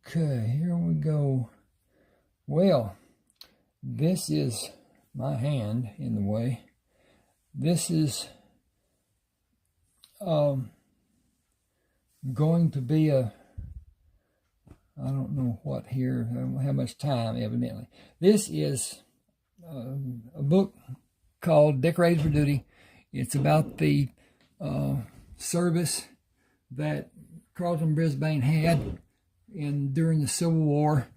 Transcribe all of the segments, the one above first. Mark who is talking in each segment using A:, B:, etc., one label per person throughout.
A: Okay, here we go. Well, this is my hand in the way. This is going to be I don't know what here, I don't have much time evidently. This is a book called Decorated for Duty. It's about the service that Carlton Brisbane had during the Civil War.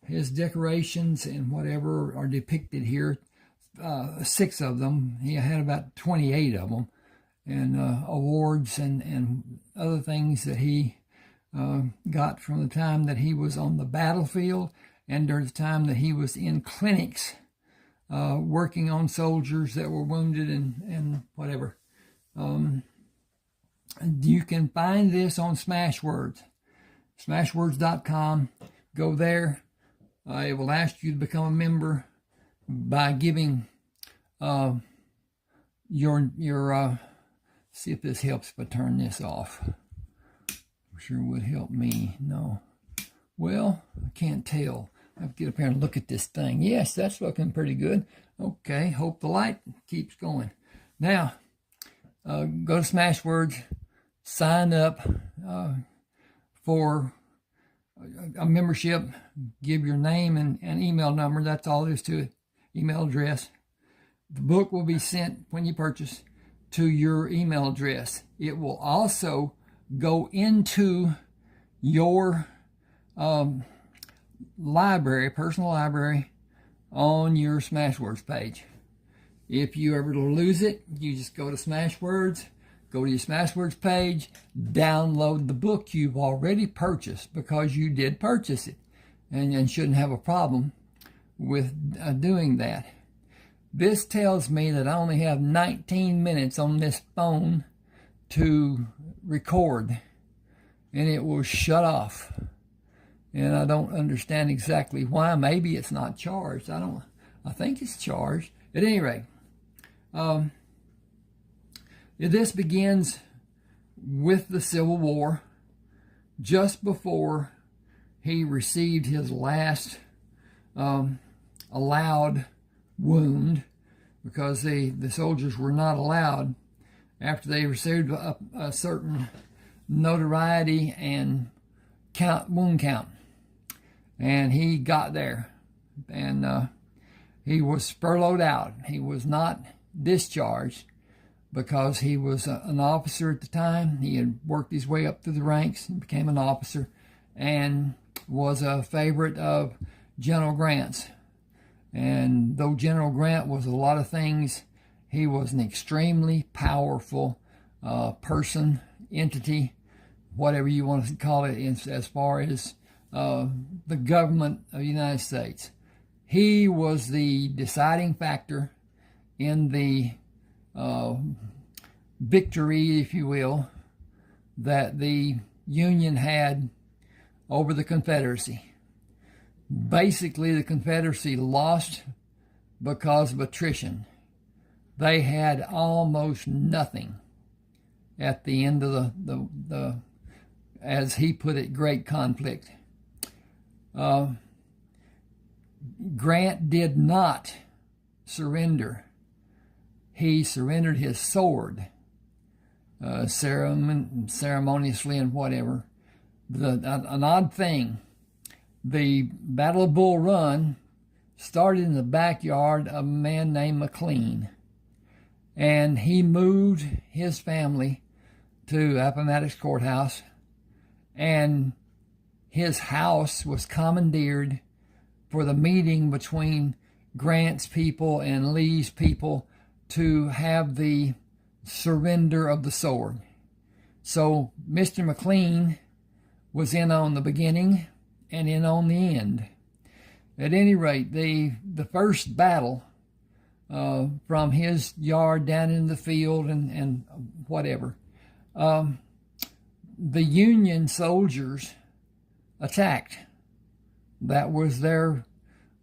A: His decorations and whatever are depicted here. 6 of them. He had about 28 of them, and awards and other things that he got from the time that he was on the battlefield and during the time that he was in clinics working on soldiers that were wounded and whatever. You can find this on Smashwords, smashwords.com. Go there. It will ask you to become a member by giving your see if this helps if I turn this off. Sure would help me. No. Well, I can't tell. I have to get up here and look at this thing. Yes, that's looking pretty good. Okay, hope the light keeps going. Now, go to Smashwords, sign up for a membership, give your name and email number. That's all there is to it. Email address. The book will be sent when you purchase to your email address. It will also go into your library, personal library, on your Smashwords page. If you ever lose it, you just go to Smashwords, go to your Smashwords page, download the book you've already purchased, because you did purchase it, and shouldn't have a problem with doing that. This tells me that I only have 19 minutes on this phone to record, and it will shut off. And I don't understand exactly why. Maybe it's not charged. I think it's charged. At any rate, this begins with the Civil War, just before he received his last allowed wound, because the soldiers were not allowed, after they received a certain notoriety and wound count. And he got there, and he was furloughed out. He was not discharged, because he was an officer at the time. He had worked his way up through the ranks and became an officer, and was a favorite of General Grant's. And though General Grant was a lot of things, he was an extremely powerful person, entity, whatever you want to call it, as far as the government of the United States. He was the deciding factor in the victory, if you will, that the Union had over the Confederacy. Basically, the Confederacy lost because of attrition. They had almost nothing at the end of the as he put it, great conflict. Grant did not surrender. He surrendered his sword, ceremoniously and whatever. An odd thing, the Battle of Bull Run started in the backyard of a man named McLean, and he moved his family to Appomattox Courthouse, and his house was commandeered for the meeting between Grant's people and Lee's people to have the surrender of the sword. So Mr. McLean was in on the beginning and in on the end. At any rate, the first battle, from his yard down in the field and whatever, the Union soldiers attacked. That was their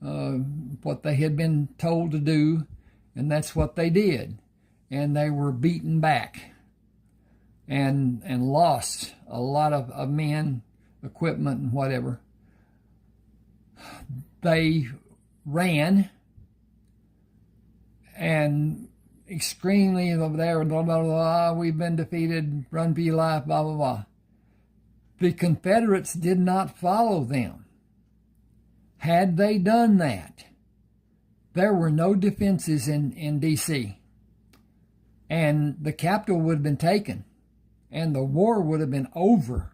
A: what they had been told to do, and that's what they did. And they were beaten back and lost a lot of men, equipment, and whatever. they ran and extremely over there, blah, blah, blah, we've been defeated, run for your life, blah, blah, blah. The Confederates did not follow them. Had they done that, there were no defenses in D.C. And the capital would have been taken, and the war would have been over.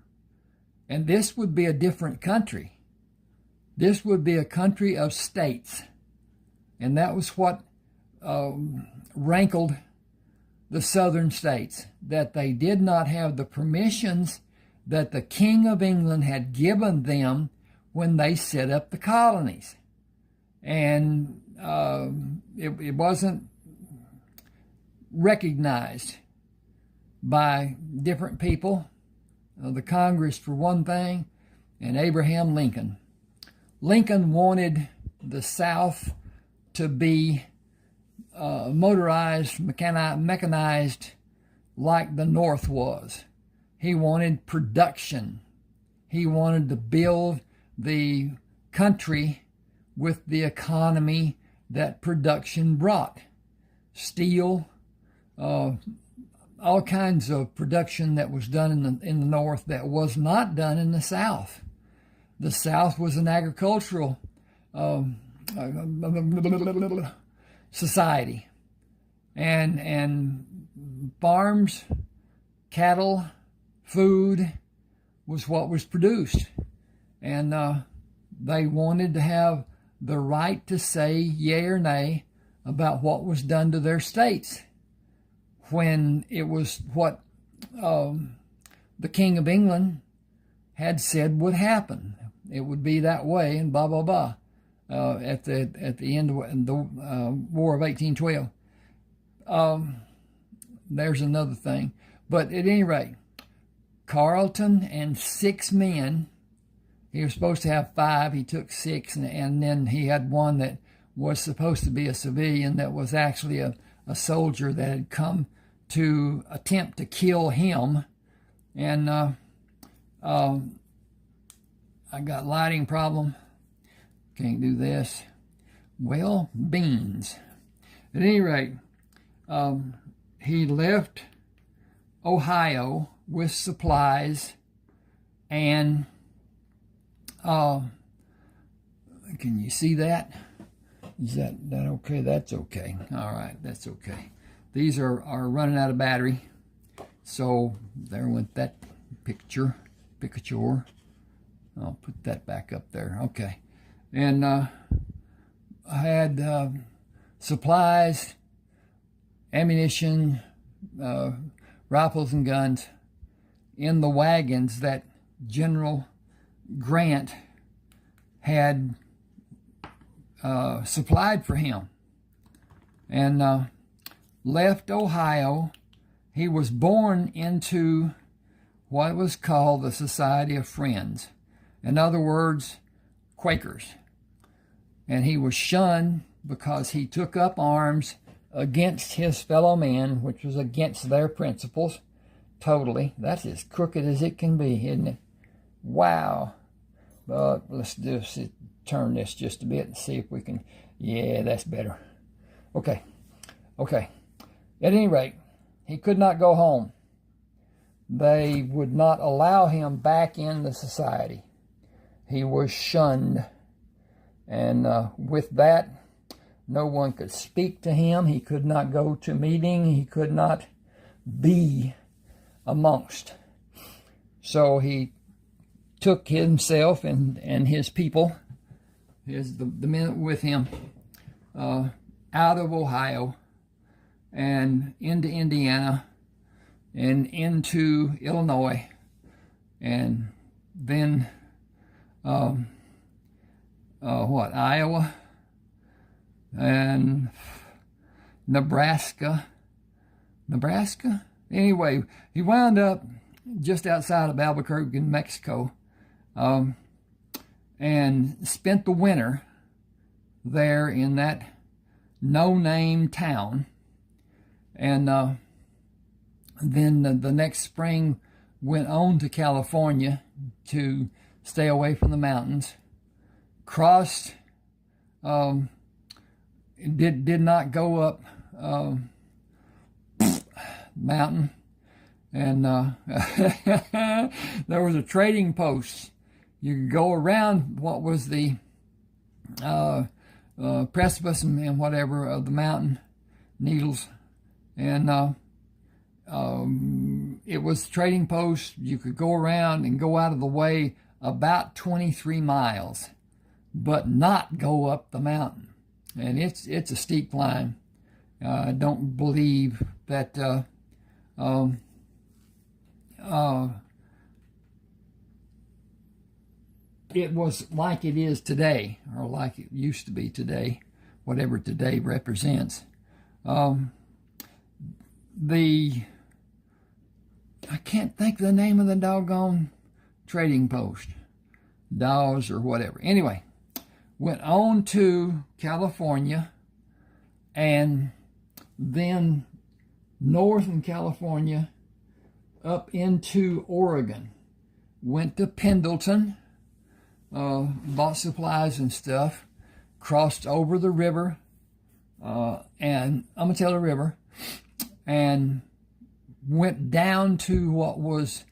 A: And this would be a different country. This would be a country of states. And that was what rankled the southern states, that they did not have the permissions that the King of England had given them when they set up the colonies. And it wasn't recognized by different people, the Congress for one thing, and Abraham Lincoln. Lincoln wanted the South to be motorized, mechanized like the North was. He wanted production. He wanted to build the country with the economy that production brought. Steel, all kinds of production that was done in the North that was not done in the South. The South was an agricultural society, and farms, cattle, food was what was produced, and they wanted to have the right to say yea or nay about what was done to their states when it was what the King of England had said would happen. It would be that way, and blah blah blah. At the end of the War of 1812. There's another thing, but at any rate, Carleton and 6 men. He was supposed to have 5. He took 6, and then he had one that was supposed to be a civilian that was actually a soldier that had come to attempt to kill him. And I got lighting problem. Can't do this. Well, beans. At any rate, he left Ohio with supplies, and can you see that? Is that okay? That's okay. All right, that's okay. These are running out of battery. So there went that picture. I'll put that back up there. Okay. And I had supplies, ammunition, rifles and guns in the wagons that General Grant had supplied for him, and left Ohio. He was born into what was called the Society of Friends. In other words, Quakers. And he was shunned because he took up arms against his fellow men, which was against their principles. Totally. That's as crooked as it can be, isn't it? Wow. But let's just turn this just a bit and see if we can. Yeah, that's better. Okay. At any rate, he could not go home. They would not allow him back in the society. He was shunned. And with that, no one could speak to him. He could not go to meeting. He could not be amongst. So he took himself and his people, the men with him, out of Ohio and into Indiana and into Illinois, and then Iowa and Nebraska. Anyway, he wound up just outside of Albuquerque in Mexico, and spent the winter there in that no-name town. And then the next spring went on to California to stay away from the mountains. crossed, did not go up mountain, and there was a trading post. You could go around what was the precipice and whatever of the mountain, Needles, and it was trading post. You could go around and go out of the way about 23 miles, but not go up the mountain. And it's a steep climb. I don't believe that it was like it is today, or like it used to be today, whatever today represents. I can't think of the name of the doggone trading post, Dawes or whatever. Anyway, went on to California, and then north in California up into Oregon. Went to Pendleton, bought supplies and stuff, crossed over the river, and Umatilla River, and went down to what was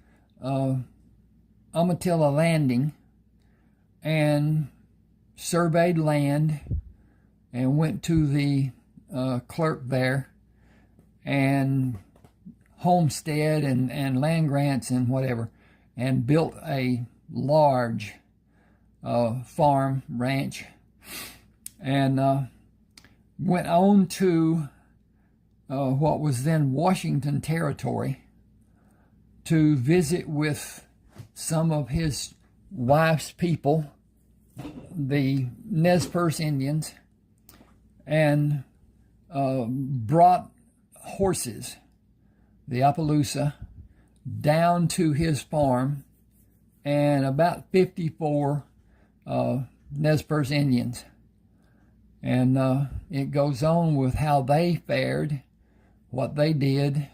A: Umatilla Landing, and surveyed land, and went to the clerk there, and homestead and land grants and whatever, and built a large farm ranch, and went on to what was then Washington Territory to visit with some of his wife's people, the Nez Perce Indians, and brought horses, the Appaloosa, down to his farm, and about 54 Nez Perce Indians. And it goes on with how they fared, what they did.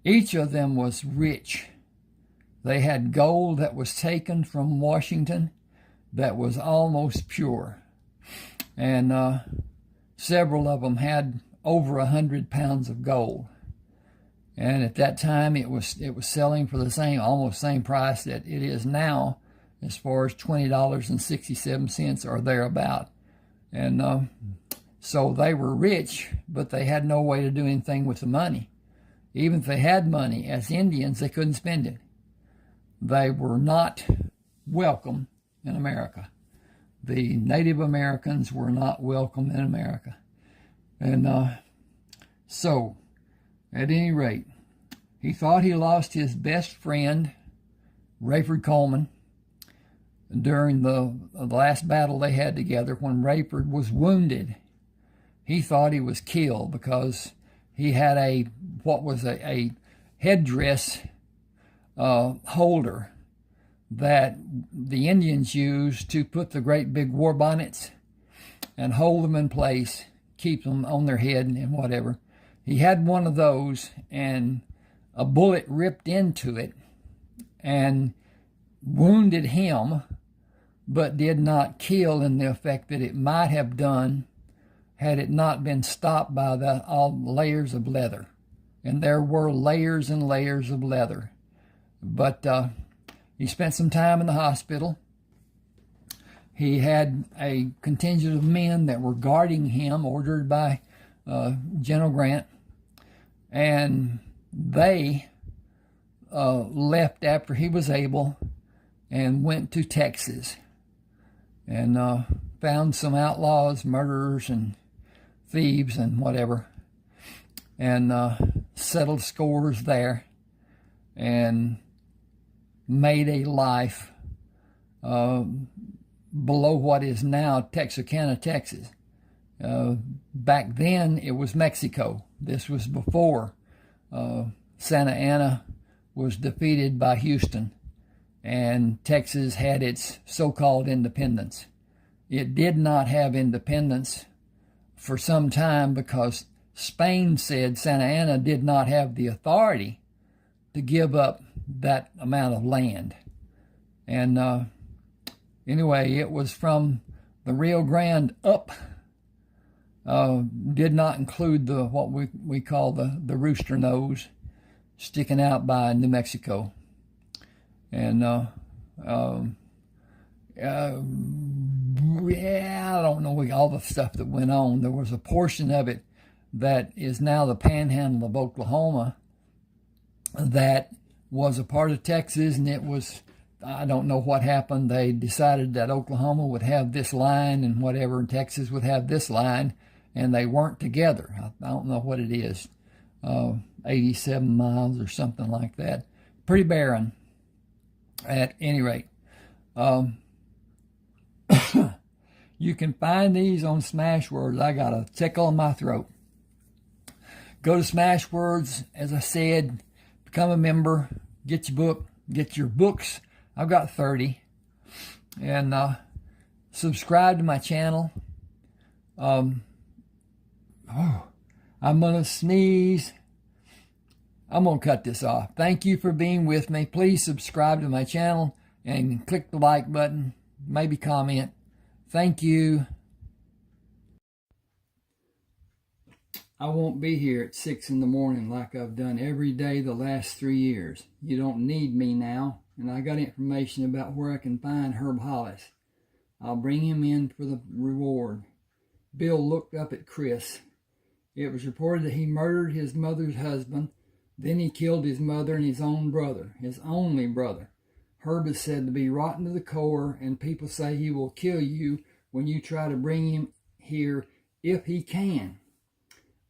A: Each of them was rich. They had gold that was taken from Washington that was almost pure. And several of them had over 100 pounds of gold. And at that time, it was selling for the almost same price that it is now, as far as $20.67 or thereabout. And so they were rich, but they had no way to do anything with the money. Even if they had money, as Indians, they couldn't spend it. They were not welcome in America. The Native Americans were not welcome in America. And so, at any rate, he thought he lost his best friend, Rayford Coleman, during the last battle they had together. When Rayford was wounded, he thought he was killed because he had a headdress holder that the Indians used to put the great big war bonnets and hold them in place, keep them on their head and whatever. He had one of those, and a bullet ripped into it and wounded him, but did not kill in the effect that it might have done had it not been stopped by all the layers of leather. And there were layers and layers of leather. But he spent some time in the hospital. He had a contingent of men that were guarding him, ordered by General Grant. And they left after he was able and went to Texas and found some outlaws, murderers, and thieves and whatever, and settled scores there and made a life below what is now Texarkana, Texas. Back then, it was Mexico. This was before Santa Anna was defeated by Houston, and Texas had its so-called independence. It did not have independence for some time because Spain said Santa Anna did not have the authority to give up that amount of land. And Anyway, it was from the Rio Grande up. Did not include the what we call the rooster nose sticking out by New Mexico. And yeah, I don't know all the stuff that went on. There was a portion of it that is now the panhandle of Oklahoma that was a part of Texas, and it was, I don't know what happened. They decided that Oklahoma would have this line and whatever, and Texas would have this line, and they weren't together. I don't know what it is, 87 miles or something like that. Pretty barren at any rate. You can find these on Smashwords. I got a tickle in my throat. Go to Smashwords, as I said, become a member, get your book, get your books. I've got 30. And subscribe to my channel. I'm gonna sneeze. I'm gonna cut this off. Thank you for being with me. Please subscribe to my channel and click the like button, maybe comment. Thank you. I won't be here at 6 in the morning like I've done every day the last 3 years. You don't need me now, and I got information about where I can find Herb Hollis. I'll bring him in for the reward. Bill looked up at Chris. It was reported that he murdered his mother's husband, then he killed his mother and his own brother, his only brother. Herb is said to be rotten to the core, and people say he will kill you when you try to bring him here if he can.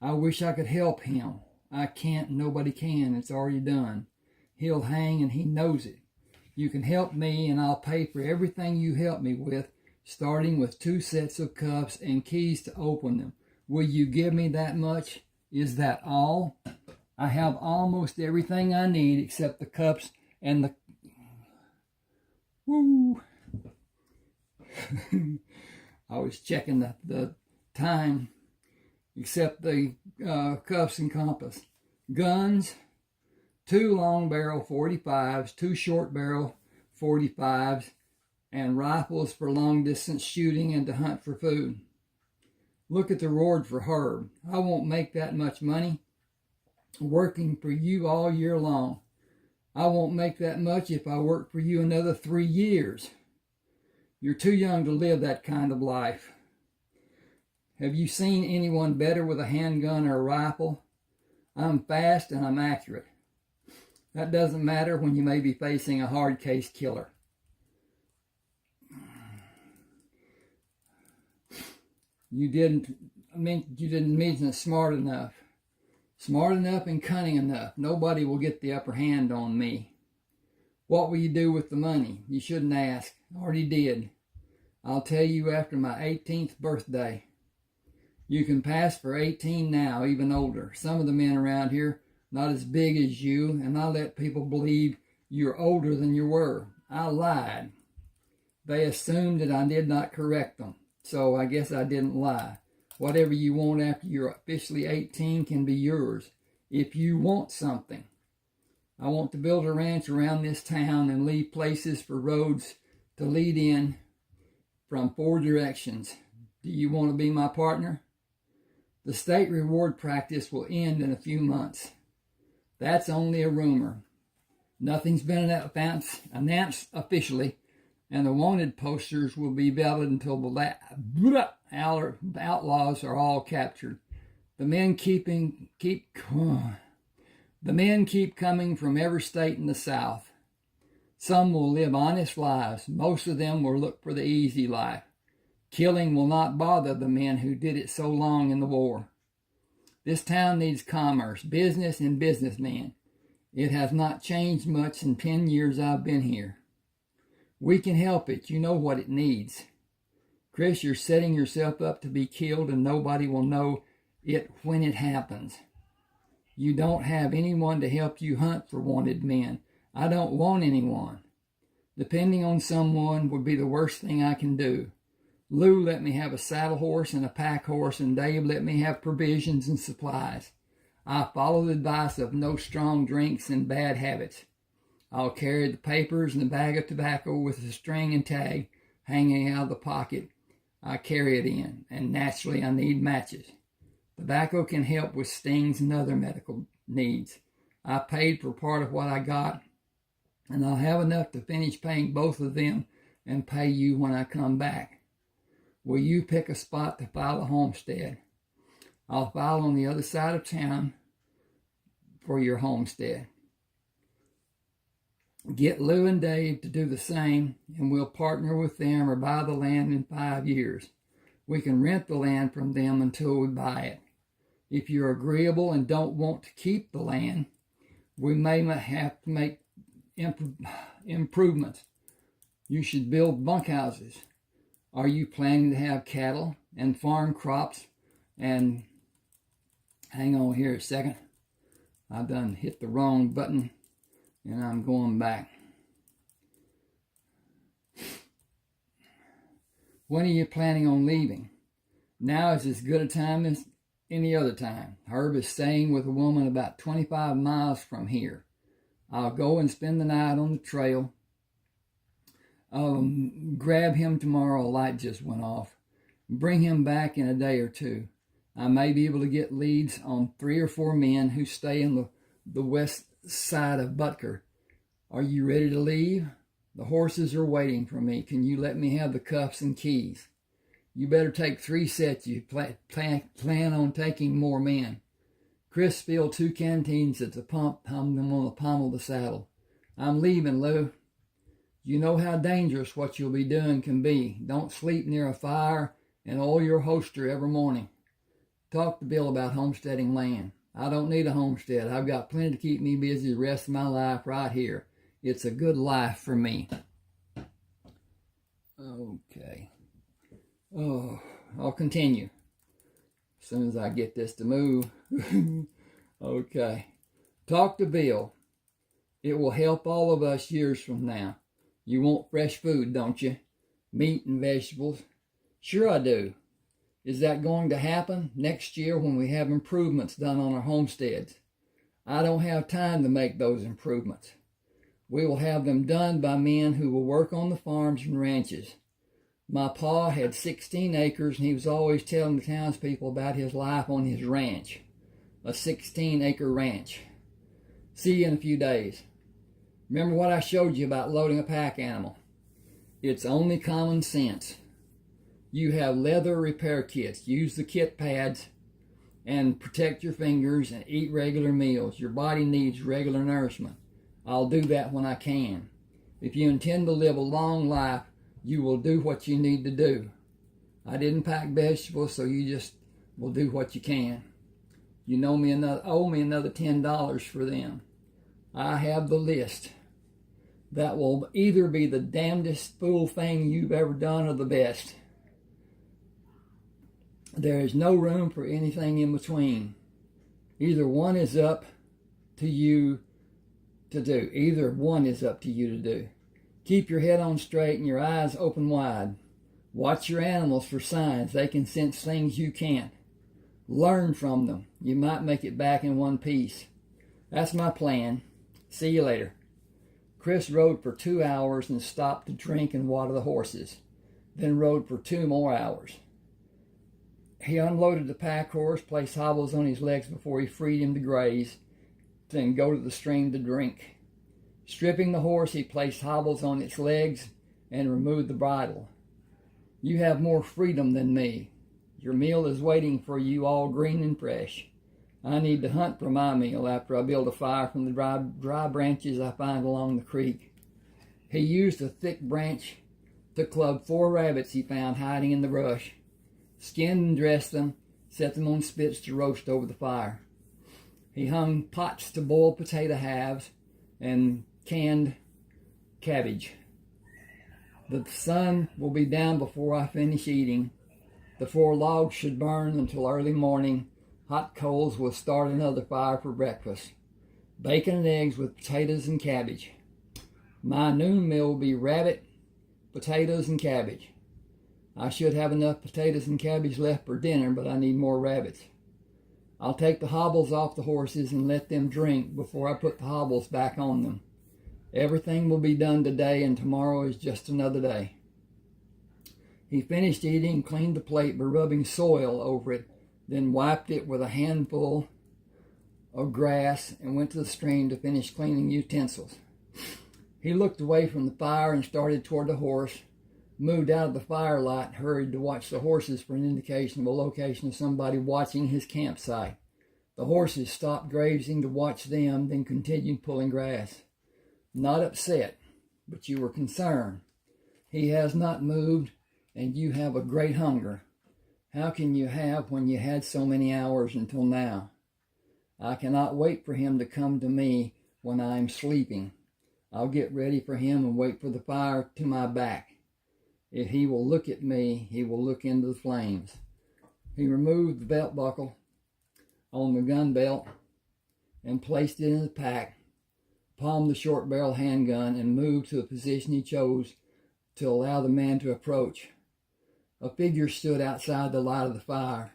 A: I wish I could help him. I can't. Nobody can. It's already done. He'll hang, and he knows it. You can help me, and I'll pay for everything you help me with, starting with 2 sets of cuffs and keys to open them. Will you give me that much? Is that all? I have almost everything I need except the cuffs and the... Woo! I was checking the time, except the cuffs and compass. Guns, 2 long barrel 45s, 2 short barrel 45s, and rifles for long distance shooting and to hunt for food. Look at the reward for Herb. I won't make that much money working for you all year long. I won't make that much if I work for you another 3 years. You're too young to live that kind of life. Have you seen anyone better with a handgun or a rifle? I'm fast and I'm accurate. That doesn't matter when you may be facing a hard case killer. You didn't mention smart enough. Smart enough and cunning enough. Nobody will get the upper hand on me. What will you do with the money? You shouldn't ask. I already did. I'll tell you after my 18th birthday. You can pass for 18 now, even older. Some of the men around here, not as big as you, and I let people believe you're older than you were. I lied. They assumed that I did not correct them, so I guess I didn't lie. Whatever you want after you're officially 18 can be yours, if you want something. I want to build a ranch around this town and leave places for roads to lead in from 4 directions. Do you want to be my partner? The state reward practice will end in a few months. That's only a rumor. Nothing's been announced officially, and the wanted posters will be valid until the outlaws are all captured. The men keep coming from every state in the South. Some will live honest lives. Most of them will look for the easy life. Killing will not bother the men who did it so long in the war. This town needs commerce, business, and businessmen. It has not changed much in 10 years I've been here. We can help it. You know what it needs. Chris, you're setting yourself up to be killed, and nobody will know it when it happens. You don't have anyone to help you hunt for wanted men. I don't want anyone. Depending on someone would be the worst thing I can do. Lou let me have a saddle horse and a pack horse, and Dave let me have provisions and supplies. I follow the advice of no strong drinks and bad habits. I'll carry the papers and a bag of tobacco with a string and tag. hanging out of the pocket I carry it in, and naturally I need matches. Tobacco can help with stings and other medical needs. I paid for part of what I got, and I'll have enough to finish paying both of them and pay you when I come back. Will you pick a spot to file a homestead? I'll file on the other side of town for your homestead. Get Lou and Dave to do the same, and we'll partner with them or buy the land in 5 years. We can rent the land from them until we buy it. If you're agreeable and don't want to keep the land, we may have to make improvements. You should build bunkhouses. Are you planning to have cattle and farm crops? And hang on here a second. I've done hit the wrong button and I'm going back. When are you planning on leaving? Now is as good a time as any other time. Herb is staying with a woman about 25 miles from here. I'll go and spend the night on the trail. Grab him tomorrow. A light just went off. Bring him back in a day or two. I may be able to get leads on 3 or 4 men who stay in the west side of Butker. Are you ready to leave? The horses are waiting for me. Can you let me have the cuffs and keys? You better take 3 sets. You plan on taking more men. Chris filled 2 canteens at the pump, hung them on the pommel of the saddle. I'm leaving, Lou. You know how dangerous what you'll be doing can be. Don't sleep near a fire and oil your holster every morning. Talk to Bill about homesteading land. I don't need a homestead. I've got plenty to keep me busy the rest of my life right here. It's a good life for me. Okay. Oh, I'll continue as soon as I get this to move. Okay. Talk to Bill. It will help all of us years from now. You want fresh food, don't you? Meat and vegetables. Sure I do. Is that going to happen next year when we have improvements done on our homesteads? I don't have time to make those improvements. We will have them done by men who will work on the farms and ranches. My pa had 16 acres, and he was always telling the townspeople about his life on his ranch, a 16-acre ranch. See you in a few days. Remember what I showed you about loading a pack animal? It's only common sense. You have leather repair kits. Use the kit pads and protect your fingers and eat regular meals. Your body needs regular nourishment. I'll do that when I can. If you intend to live a long life, you will do what you need to do. I didn't pack vegetables, so you just will do what you can. You owe me another $10 for them. I have the list. That will either be the damnedest fool thing you've ever done or the best. There is no room for anything in between. Either one is up to you to do. Either one is up to you to do. Keep your head on straight and your eyes open wide. Watch your animals for signs. They can sense things you can't. Learn from them. You might make it back in one piece. That's my plan. See you later. Chris rode for 2 hours and stopped to drink and water the horses. Then rode for 2 more hours. He unloaded the pack horse, placed hobbles on his legs before he freed him to graze, then go to the stream to drink. Stripping the horse, he placed hobbles on its legs and removed the bridle. You have more freedom than me. Your meal is waiting for you, all green and fresh. I need to hunt for my meal after I build a fire from the dry branches I find along the creek. He used a thick branch to club 4 rabbits he found hiding in the brush, skinned and dressed them, set them on spits to roast over the fire. He hung pots to boil potato halves and canned cabbage. The sun will be down before I finish eating. The 4 logs should burn until early morning. Hot coals will start another fire for breakfast. Bacon and eggs with potatoes and cabbage. My noon meal will be rabbit, potatoes, and cabbage. I should have enough potatoes and cabbage left for dinner, but I need more rabbits. I'll take the hobbles off the horses and let them drink before I put the hobbles back on them. Everything will be done today, and tomorrow is just another day. He finished eating, cleaned the plate by rubbing soil over it, then wiped it with a handful of grass and went to the stream to finish cleaning utensils. He looked away from the fire and started toward the horse, moved out of the firelight, and hurried to watch the horses for an indication of a location of somebody watching his campsite. The horses stopped grazing to watch them, then continued pulling grass. Not upset, but you were concerned. He has not moved, and you have a great hunger. How can you have when you had so many hours until now? I cannot wait for him to come to me when I am sleeping. I'll get ready for him and wait for the fire to my back. If he will look at me, he will look into the flames. He removed the belt buckle on the gun belt and placed it in the pack, palmed the short barrel handgun, and moved to a position he chose to allow the man to approach. A figure stood outside the light of the fire.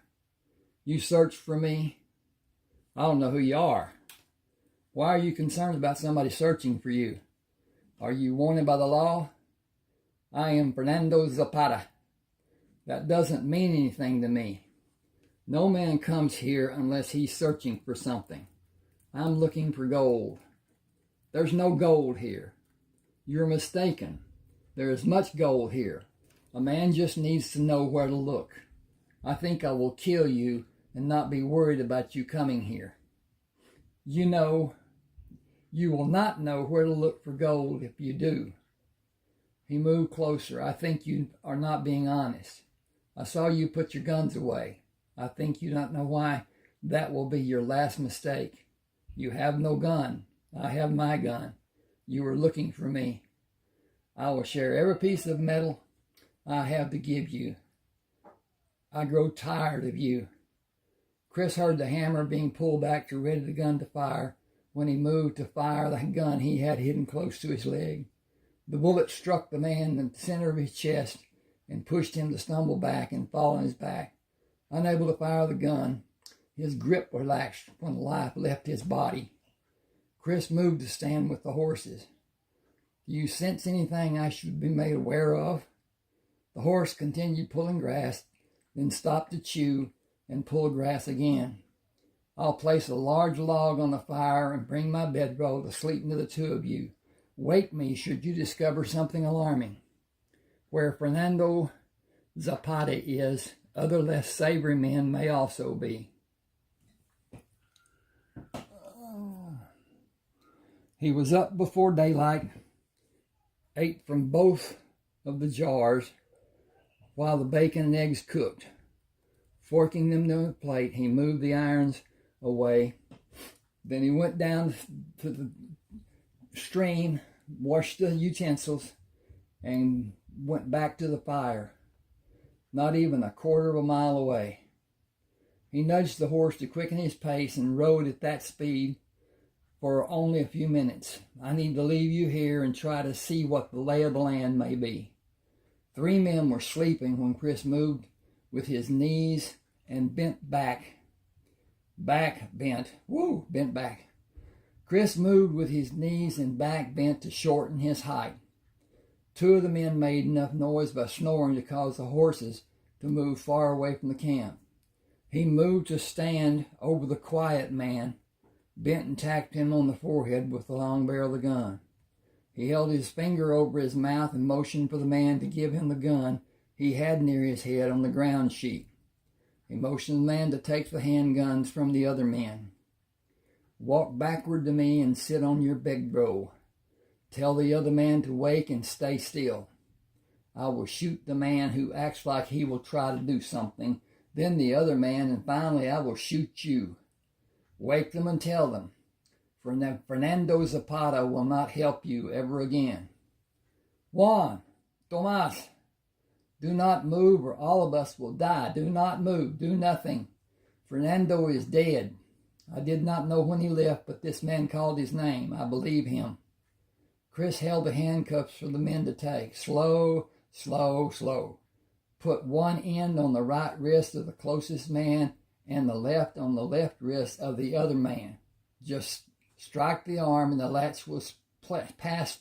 A: You searched for me? I don't know who you are. Why are you concerned about somebody searching for you? Are you wanted by the law? I am Fernando Zapata. That doesn't mean anything to me. No man comes here unless he's searching for something. I'm looking for gold. There's no gold here. You're mistaken. There is much gold here. A man just needs to know where to look. I think I will kill you and not be worried about you coming here. You know, you will not know where to look for gold if you do. He moved closer. I think you are not being honest. I saw you put your guns away. I think you don't know why that will be your last mistake. You have no gun. I have my gun. You are looking for me. I will share every piece of metal I have to give you. I grow tired of you. Chris heard the hammer being pulled back to ready the gun to fire. When he moved to fire the gun he had hidden close to his leg. The bullet struck the man in the center of his chest and pushed him to stumble back and fall on his back. Unable to fire the gun, his grip relaxed when life left his body. Chris moved to stand with the horses. Do you sense anything I should be made aware of? The horse continued pulling grass, then stopped to chew and pull grass again. I'll place a large log on the fire and bring my bedroll to sleep near the two of you. Wake me should you discover something alarming. Where Fernando Zapata is, other less savory men may also be. He was up before daylight, ate from both of the jars while the bacon and eggs cooked. Forking them to a plate, he moved the irons away. Then he went down to the stream, washed the utensils, and went back to the fire, not even a quarter of a mile away. He nudged the horse to quicken his pace and rode at that speed for only a few minutes. I need to leave you here and try to see what the lay of the land may be. 3 men were sleeping when Chris moved with his knees and bent back. Bent back. Chris moved with his knees and back bent to shorten his height. 2 of the men made enough noise by snoring to cause the horses to move far away from the camp. He moved to stand over the quiet man, bent and tapped him on the forehead with the long barrel of the gun. He held his finger over his mouth and motioned for the man to give him the gun he had near his head on the ground sheet. He motioned the man to take the handguns from the other men. Walk backward to me and sit on your bedroll. Tell the other man to wake and stay still. I will shoot the man who acts like he will try to do something, then the other man, and finally I will shoot you. Wake them and tell them, Fernando Zapata will not help you ever again. Juan, Tomas, do not move or all of us will die. Do not move. Do nothing. Fernando is dead. I did not know when he left, but this man called his name. I believe him. Chris held the handcuffs for the men to take. Slow, slow, slow. Put one end on the right wrist of the closest man and the left on the left wrist of the other man. Just strike the arm and the latch will pass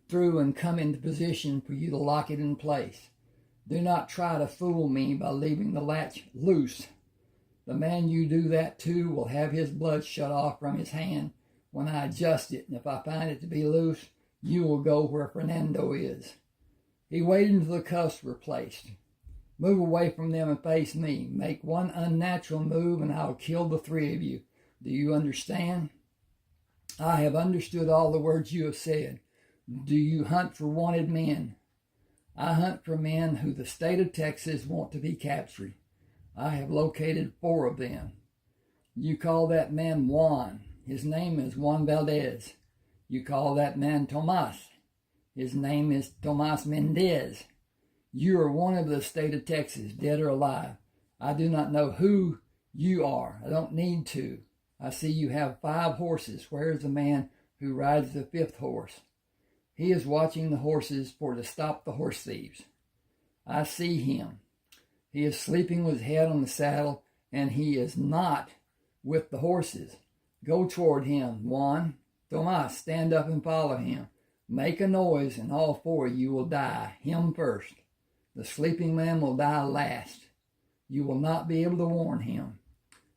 A: through and come into position for you to lock it in place. Do not try to fool me by leaving the latch loose. The man you do that to will have his blood shut off from his hand when I adjust it, and if I find it to be loose, you will go where Fernando is." He waited until the cuffs were placed. "Move away from them and face me. Make one unnatural move and I'll kill the three of you. Do you understand?" "I have understood all the words you have said. Do you hunt for wanted men?" "I hunt for men who the state of Texas want to be captured. I have located 4 of them." "You call that man Juan. His name is Juan Valdez. You call that man Tomas. His name is Tomas Mendez. You are one of the state of Texas, dead or alive. I do not know who you are. I don't need to. I see you have 5 horses. Where is the man who rides the 5th horse?" "He is watching the horses to stop the horse thieves." "I see him. He is sleeping with his head on the saddle, and he is not with the horses. Go toward him, Juan. Tomas, stand up and follow him. Make a noise, and all 4 of you will die, him first. The sleeping man will die last. You will not be able to warn him.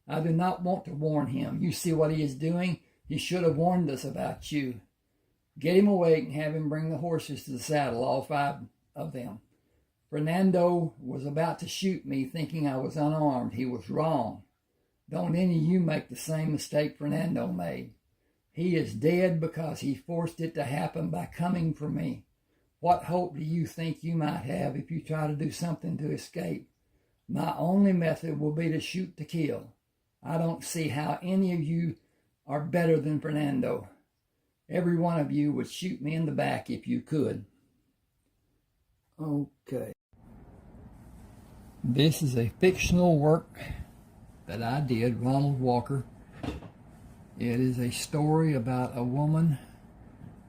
A: I do not want to warn him. You see what he is doing? He should have warned us about you. Get him awake and have him bring the horses to the saddle, all 5 of them. Fernando was about to shoot me thinking I was unarmed. He was wrong. Don't any of you make the same mistake Fernando made. He is dead because he forced it to happen by coming for me. What hope do you think you might have if you try to do something to escape? My only method will be to shoot to kill. I don't see how any of you are better than Fernando. Every one of you would shoot me in the back if you could." Okay. This is a fictional work that I did, Ronald Walker. It is a story about a woman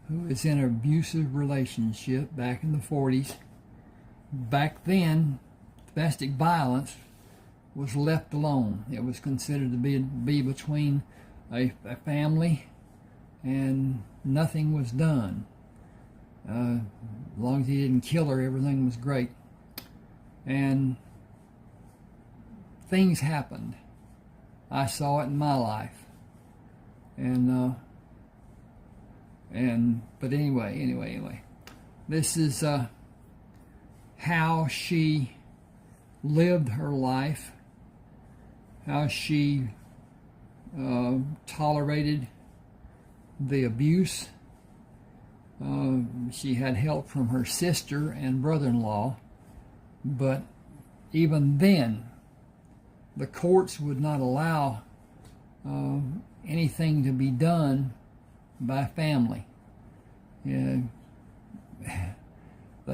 A: who is in an abusive relationship back in the 40s. Back then, domestic violence was left alone. It was considered to be between a family, and nothing was done. As long as he didn't kill her, everything was great. And things happened. I saw it in my life. But anyway, this is how she lived her life, how she tolerated the abuse. She had help from her sister and brother-in-law, but even then, the courts would not allow anything to be done by family. They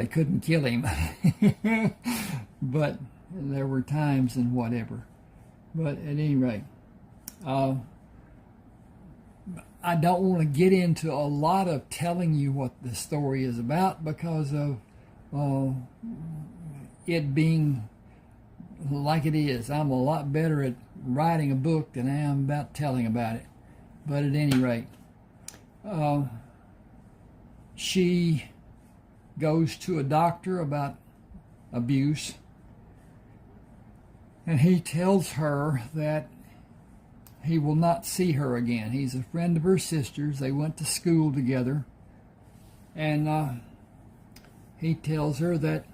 A: couldn't kill him, but there were times and whatever. But at any rate, I don't want to get into a lot of telling you what the story is about because of it being like it is. I'm a lot better at writing a book than I am about telling about it. But at any rate, she goes to a doctor about abuse, and he tells her that he will not see her again. He's a friend of her sister's. They went to school together, and he tells her that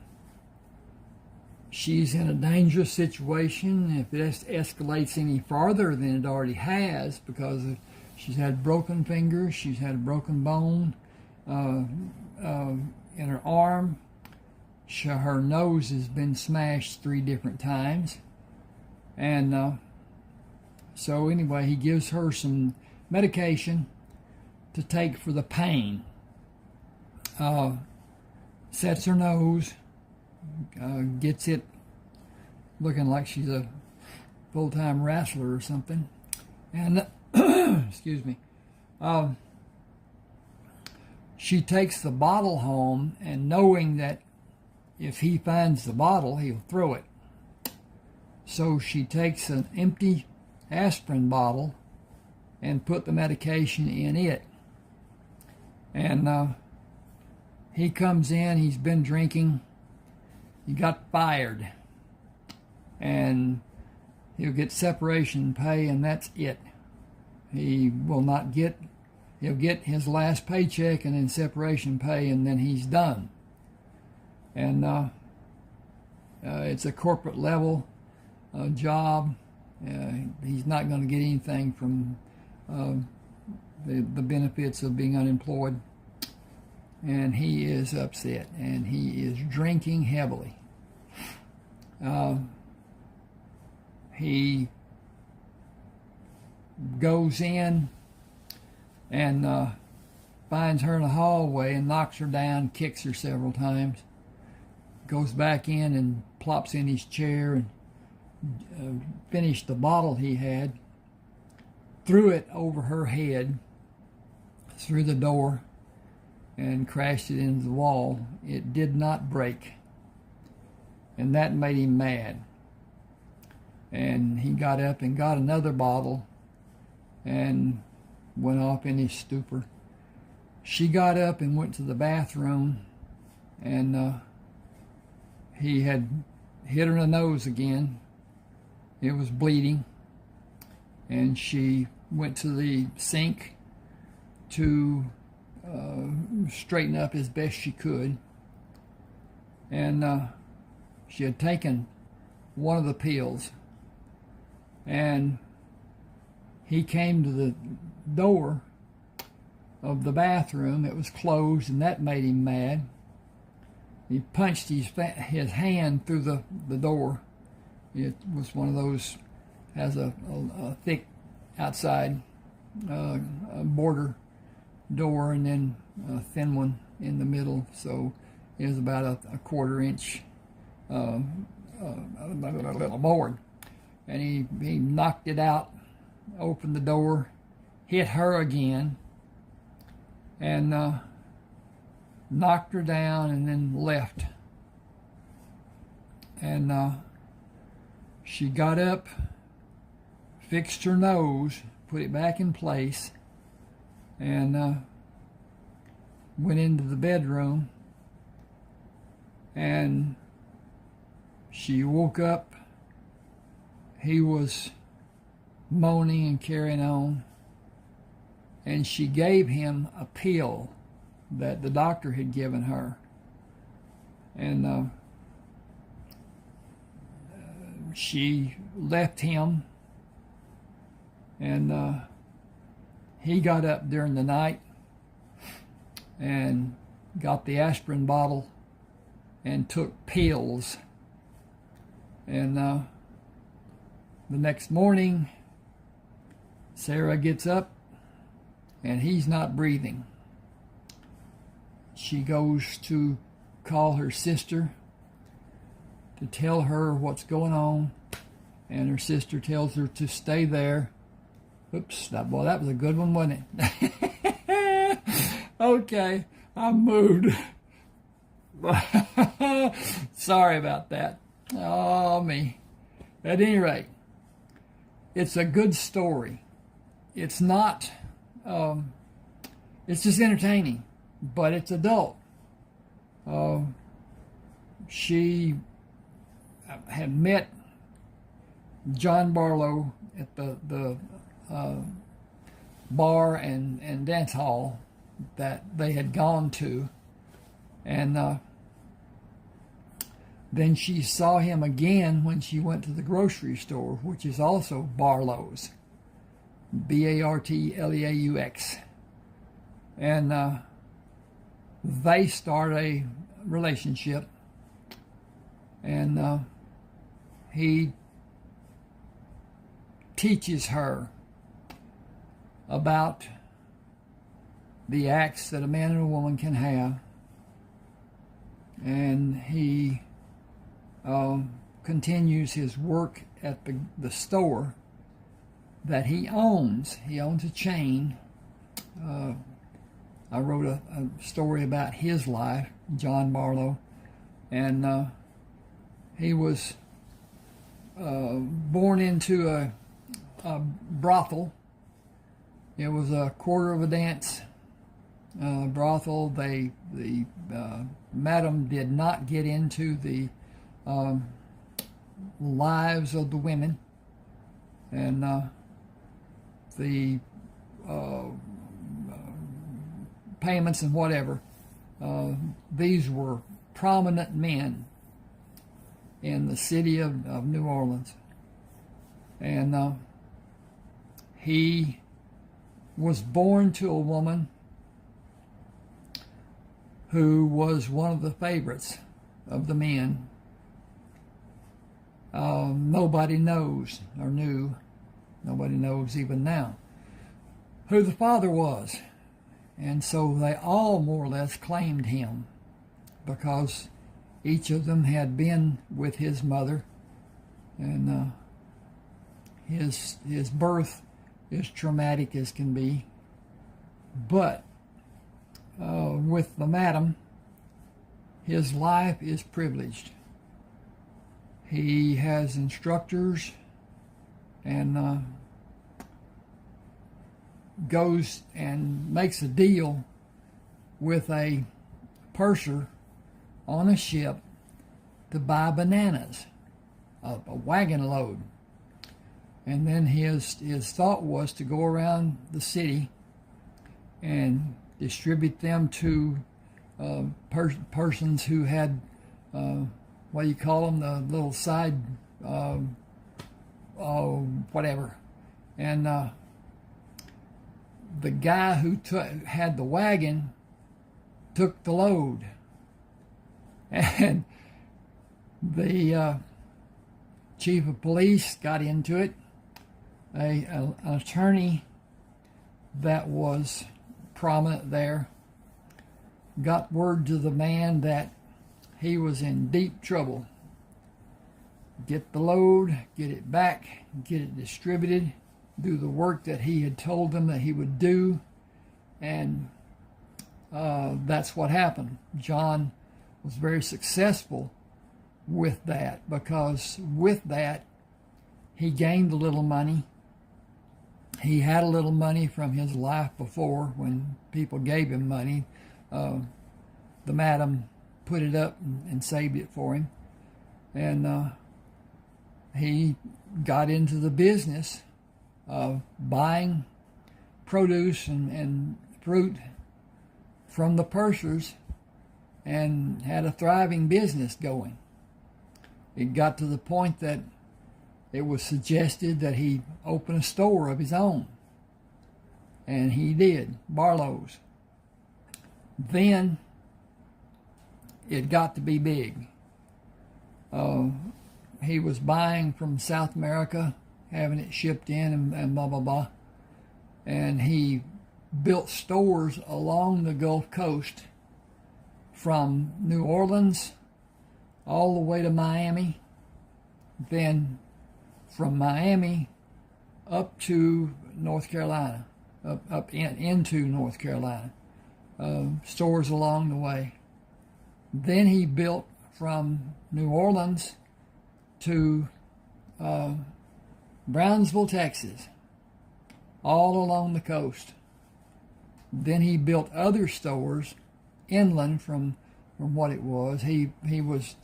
A: she's in a dangerous situation. If it escalates any farther than it already has, because she's had broken fingers, she's had a broken bone in her arm, her nose has been smashed 3 different times, and so anyway, he gives her some medication to take for the pain. Sets her nose, gets it looking like she's a full-time wrestler or something, and excuse me, she takes the bottle home, and knowing that if he finds the bottle, he'll throw it. So she takes an empty aspirin bottle and put the medication in it. And he comes in, he's been drinking, he got fired, and he'll get separation pay, and that's it. He will not get, he'll get his last paycheck and then separation pay, and then he's done. And it's a corporate level job. He's not going to get anything from the benefits of being unemployed. And he is upset, and he is drinking heavily. He goes in and finds her in the hallway and knocks her down, kicks her several times, goes back in and plops in his chair and finished the bottle he had, threw it over her head through the door, and crashed it into the wall. It did not break, and that made him mad. And he got up and got another bottle and went off in his stupor. She got up and went to the bathroom, and he had hit her in the nose again. It was bleeding, and she went to the sink to straighten up as best she could, and she had taken one of the pills, and he came to the door of the bathroom. It was closed, and that made him mad. He punched his hand through the door. It was one of those, has a thick outside border door, and then a thin one in the middle, so it was about a quarter-inch board. And he knocked it out, opened the door, hit her again, and knocked her down, and then left. And she got up, fixed her nose, put it back in place, and went into the bedroom, and she woke up. He was moaning and carrying on, and she gave him a pill that the doctor had given her, and she left him, and he got up during the night and got the aspirin bottle and took pills. And the next morning, Sarah gets up and he's not breathing. She goes to call her sister to tell her what's going on, and her sister tells her to stay there. Oops, that was a good one, wasn't it? Okay, I moved. Sorry about that. Oh, me. At any rate, it's a good story. It's not, it's just entertaining, but it's adult. She had met John Barlow at the bar and dance hall that they had gone to, and then she saw him again when she went to the grocery store, which is also Barlow's, Bartleaux, and they start a relationship, and he teaches her about the acts that a man and a woman can have, and he continues his work at the store that he owns. He owns a chain. I wrote a story about his life, John Barlow, and he was born into a brothel. It was a quarter of a dance brothel. The madam did not get into the lives of the women and the payments and whatever. These were prominent men in the city of New Orleans. And he was born to a woman who was one of the favorites of the men. Nobody knows or knew, nobody knows even now, who the father was. And so they all more or less claimed him because each of them had been with his mother, and his birth is traumatic as can be. But with the madam, his life is privileged. He has instructors and goes and makes a deal with a purser on a ship to buy bananas, a wagon load. And then his thought was to go around the city and distribute them to persons who had, what do you call them, the little side, whatever. And the guy who had the wagon took the load. And the chief of police got into it. An attorney that was prominent there got word to the man that he was in deep trouble. Get the load, get it back, get it distributed, do the work that he had told them that he would do, and that's what happened. John was very successful with that, because with that he gained a little money. He had a little money from his life before when people gave him money. The madam put it up and saved it for him. And he got into the business of buying produce and fruit from the pursers and had a thriving business going. It got to the point that it was suggested that he open a store of his own. And he did, Barlow's. Then it got to be big. He was buying from South America, having it shipped in and blah, blah, blah. And he built stores along the Gulf Coast from New Orleans all the way to Miami. Then from Miami up to North Carolina, into North Carolina, stores along the way. Then he built from New Orleans to Brownsville, Texas, all along the coast. Then he built other stores inland from what it was. He was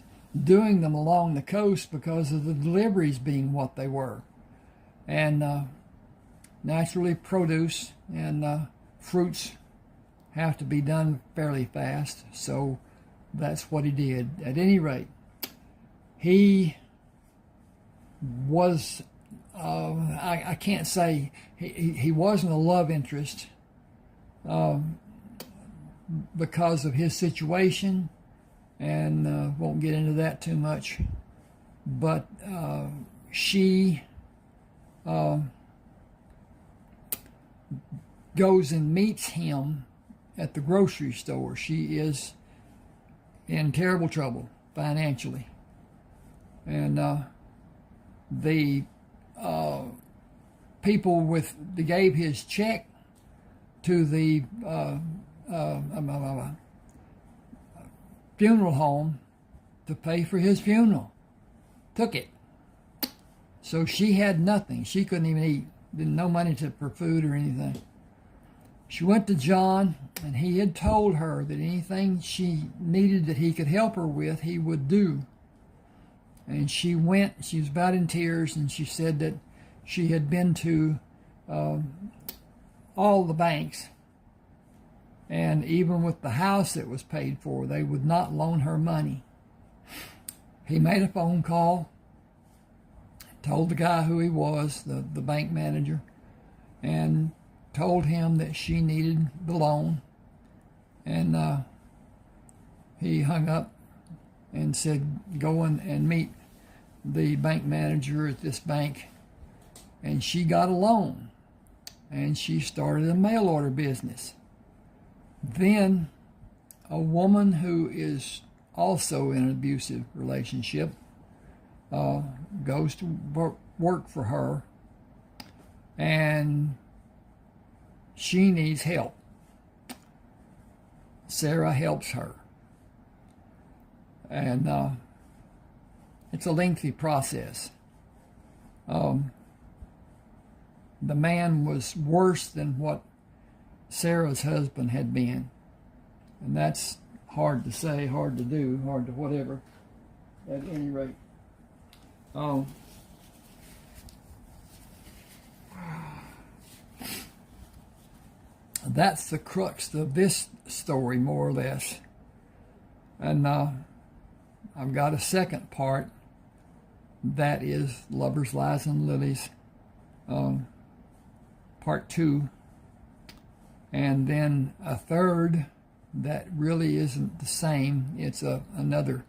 A: doing them along the coast because of the deliveries being what they were. And naturally produce and fruits have to be done fairly fast, so that's what he did. At any rate, he was, I can't say, he wasn't a love interest because of his situation, and won't get into that too much, but she goes and meets him at the grocery store. She is in terrible trouble financially, and the people they gave his check to the funeral home to pay for his funeral. Took it. So she had nothing. She couldn't even eat. No money for food or anything. She went to John, and he had told her that anything she needed that he could help her with, he would do. And she went, she was about in tears, and she said that she had been to all the banks, and even with the house that was paid for, they would not loan her money. He made a phone call, told the guy who he was, the bank manager, and told him that she needed the loan. And he hung up and said, go in and meet the bank manager at this bank. And she got a loan, and she started a mail order business. Then a woman who is also in an abusive relationship goes to work for her, and she needs help. Sarah helps her, and it's a lengthy process. The man was worse than what Sarah's husband had been, and that's hard to say, hard to do, hard to whatever. At any rate, that's the crux of this story, more or less. And I've got a second part that is Lovers, Lies, and Lilies, part 2, and then a third that really isn't the same. It's another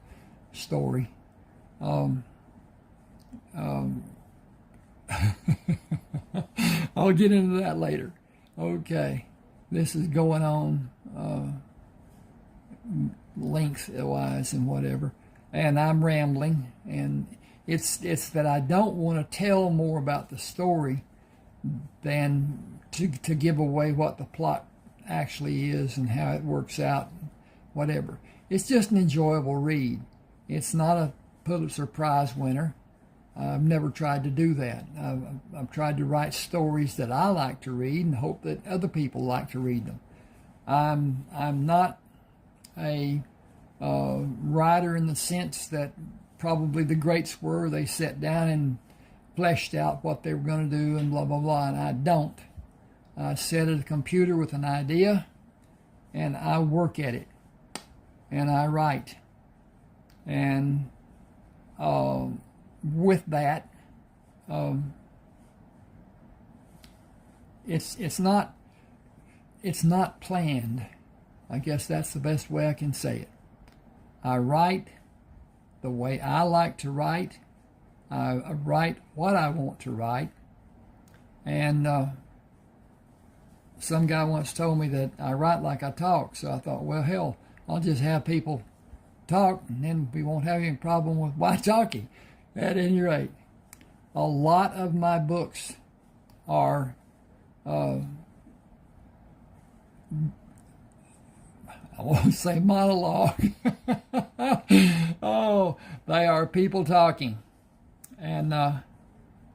A: story. I'll get into that later. Okay, this is going on length-wise and whatever, and I'm rambling, and it's that I don't want to tell more about the story than to give away what the plot actually is and how it works out, whatever. It's just an enjoyable read. It's not a Pulitzer Prize winner. I've never tried to do that. I've tried to write stories that I like to read and hope that other people like to read them. I'm not a writer in the sense that probably the greats were. They sat down and fleshed out what they were going to do and blah, blah, blah, and I don't. I sit at a computer with an idea, and I work at it, and I write. And with that, it's not planned. I guess that's the best way I can say it. I write the way I like to write. I write what I want to write. And some guy once told me that I write like I talk. So I thought, well, hell, I'll just have people talk, and then we won't have any problem with my talking. At any rate, a lot of my books are I won't say monologue. Oh, they are people talking. And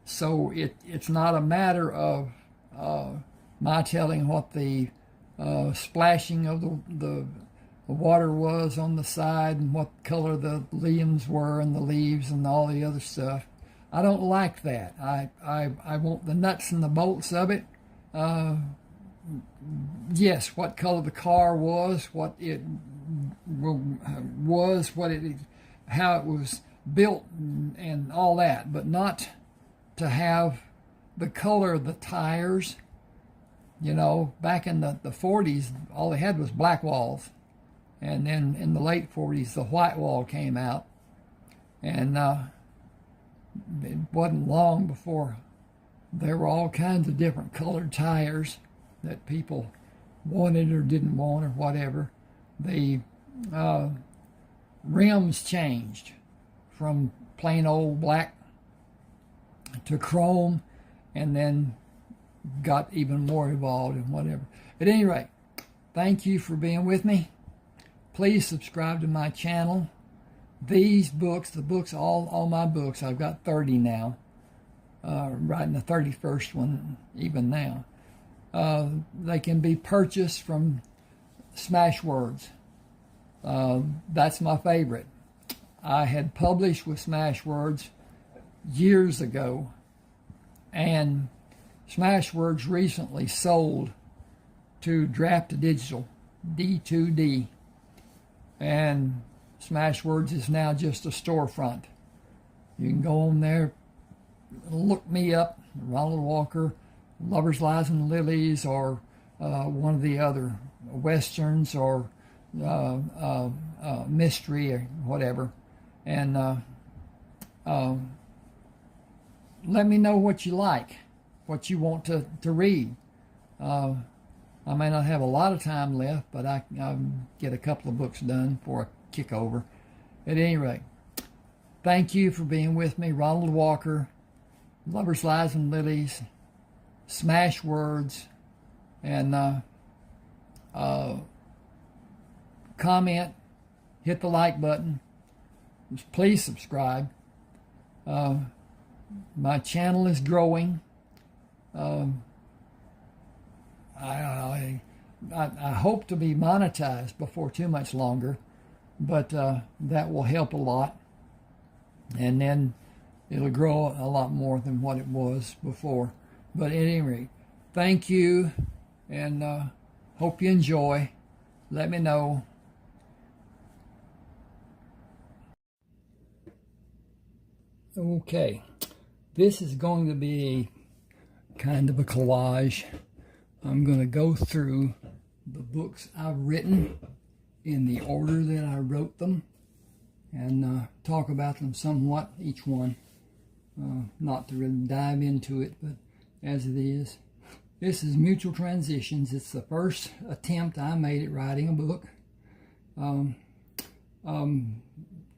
A: so it's not a matter of my telling what the splashing of the water was on the side and what color the limbs were and the leaves and all the other stuff. I don't like that. I want the nuts and the bolts of it. Yes, what color the car was, what it was, how it was built, and all that, but not to have the color of the tires. You know, back in the 40s, all they had was black walls. And then in the late 40s, the white wall came out. And it wasn't long before there were all kinds of different colored tires that people wanted or didn't want or whatever. The rims changed from plain old black to chrome, and then got even more evolved and whatever. At any rate, thank you for being with me. Please subscribe to my channel. These books, all my books, I've got 30 now, writing the 31st one even now. They can be purchased from Smashwords. That's my favorite. I had published with Smashwords years ago, and Smashwords recently sold to Draft Digital, D2D, and Smashwords is now just a storefront. You can go on there, look me up, Ronald Walker, Lovers, Lies, and Lilies, or one of the other Westerns, or mystery, or whatever, and let me know what you like, what you want to read. I may not have a lot of time left, but I'll get a couple of books done before I kick over. At any rate, thank you for being with me. Ronald Walker, Lovers, Lies, and Lilies, Smashwords, and comment, hit the like button. Please subscribe. My channel is growing. I hope to be monetized before too much longer, but that will help a lot, and then it'll grow a lot more than what it was before. But at any rate, thank you, and hope you enjoy. Let me know. Okay, this is going to be kind of a collage. I'm going to go through the books I've written in the order that I wrote them, and talk about them somewhat, each one. Not to really dive into it, but as it is. This is Mutual Transitions. It's the first attempt I made at writing a book.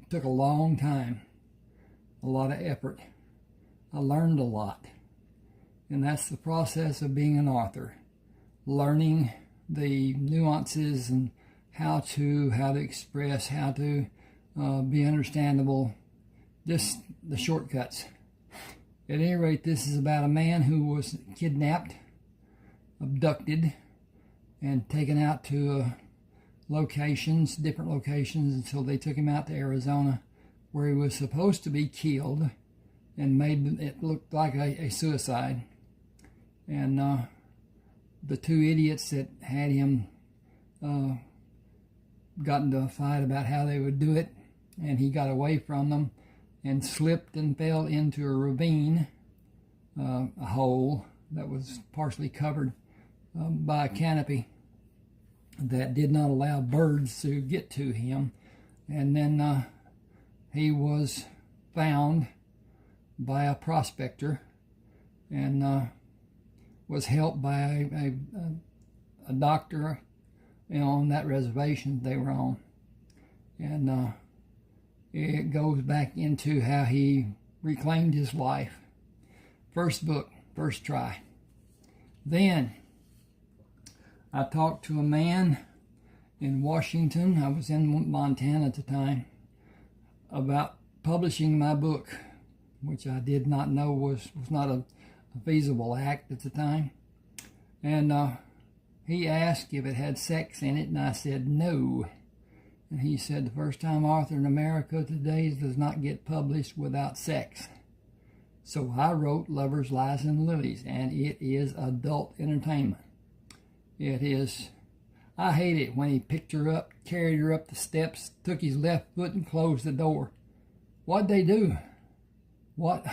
A: Took a long time, a lot of effort. I learned a lot, and that's the process of being an author. Learning the nuances and how to express, how to be understandable, just the shortcuts. At any rate, this is about a man who was kidnapped, abducted, and taken out to locations, different locations, until they took him out to Arizona, where he was supposed to be killed, and made it look like a suicide. And the two idiots that had him got into a fight about how they would do it, and he got away from them and slipped and fell into a ravine, a hole that was partially covered by a canopy that did not allow birds to get to him. And then he was found by a prospector, and was helped by a doctor, on that reservation they were on. And it goes back into how he reclaimed his life. First book, first try. Then I talked to a man in Washington, I was in Montana at the time, about publishing my book, which I did not know was not a feasible act at the time. And he asked if it had sex in it, and I said no. And he said, the first time author in America today does not get published without sex. So I wrote Lovers, Lies, and Lilies, and it is adult entertainment. It is. I hate it when he picked her up, carried her up the steps, took his left foot and closed the door. What'd they do? What?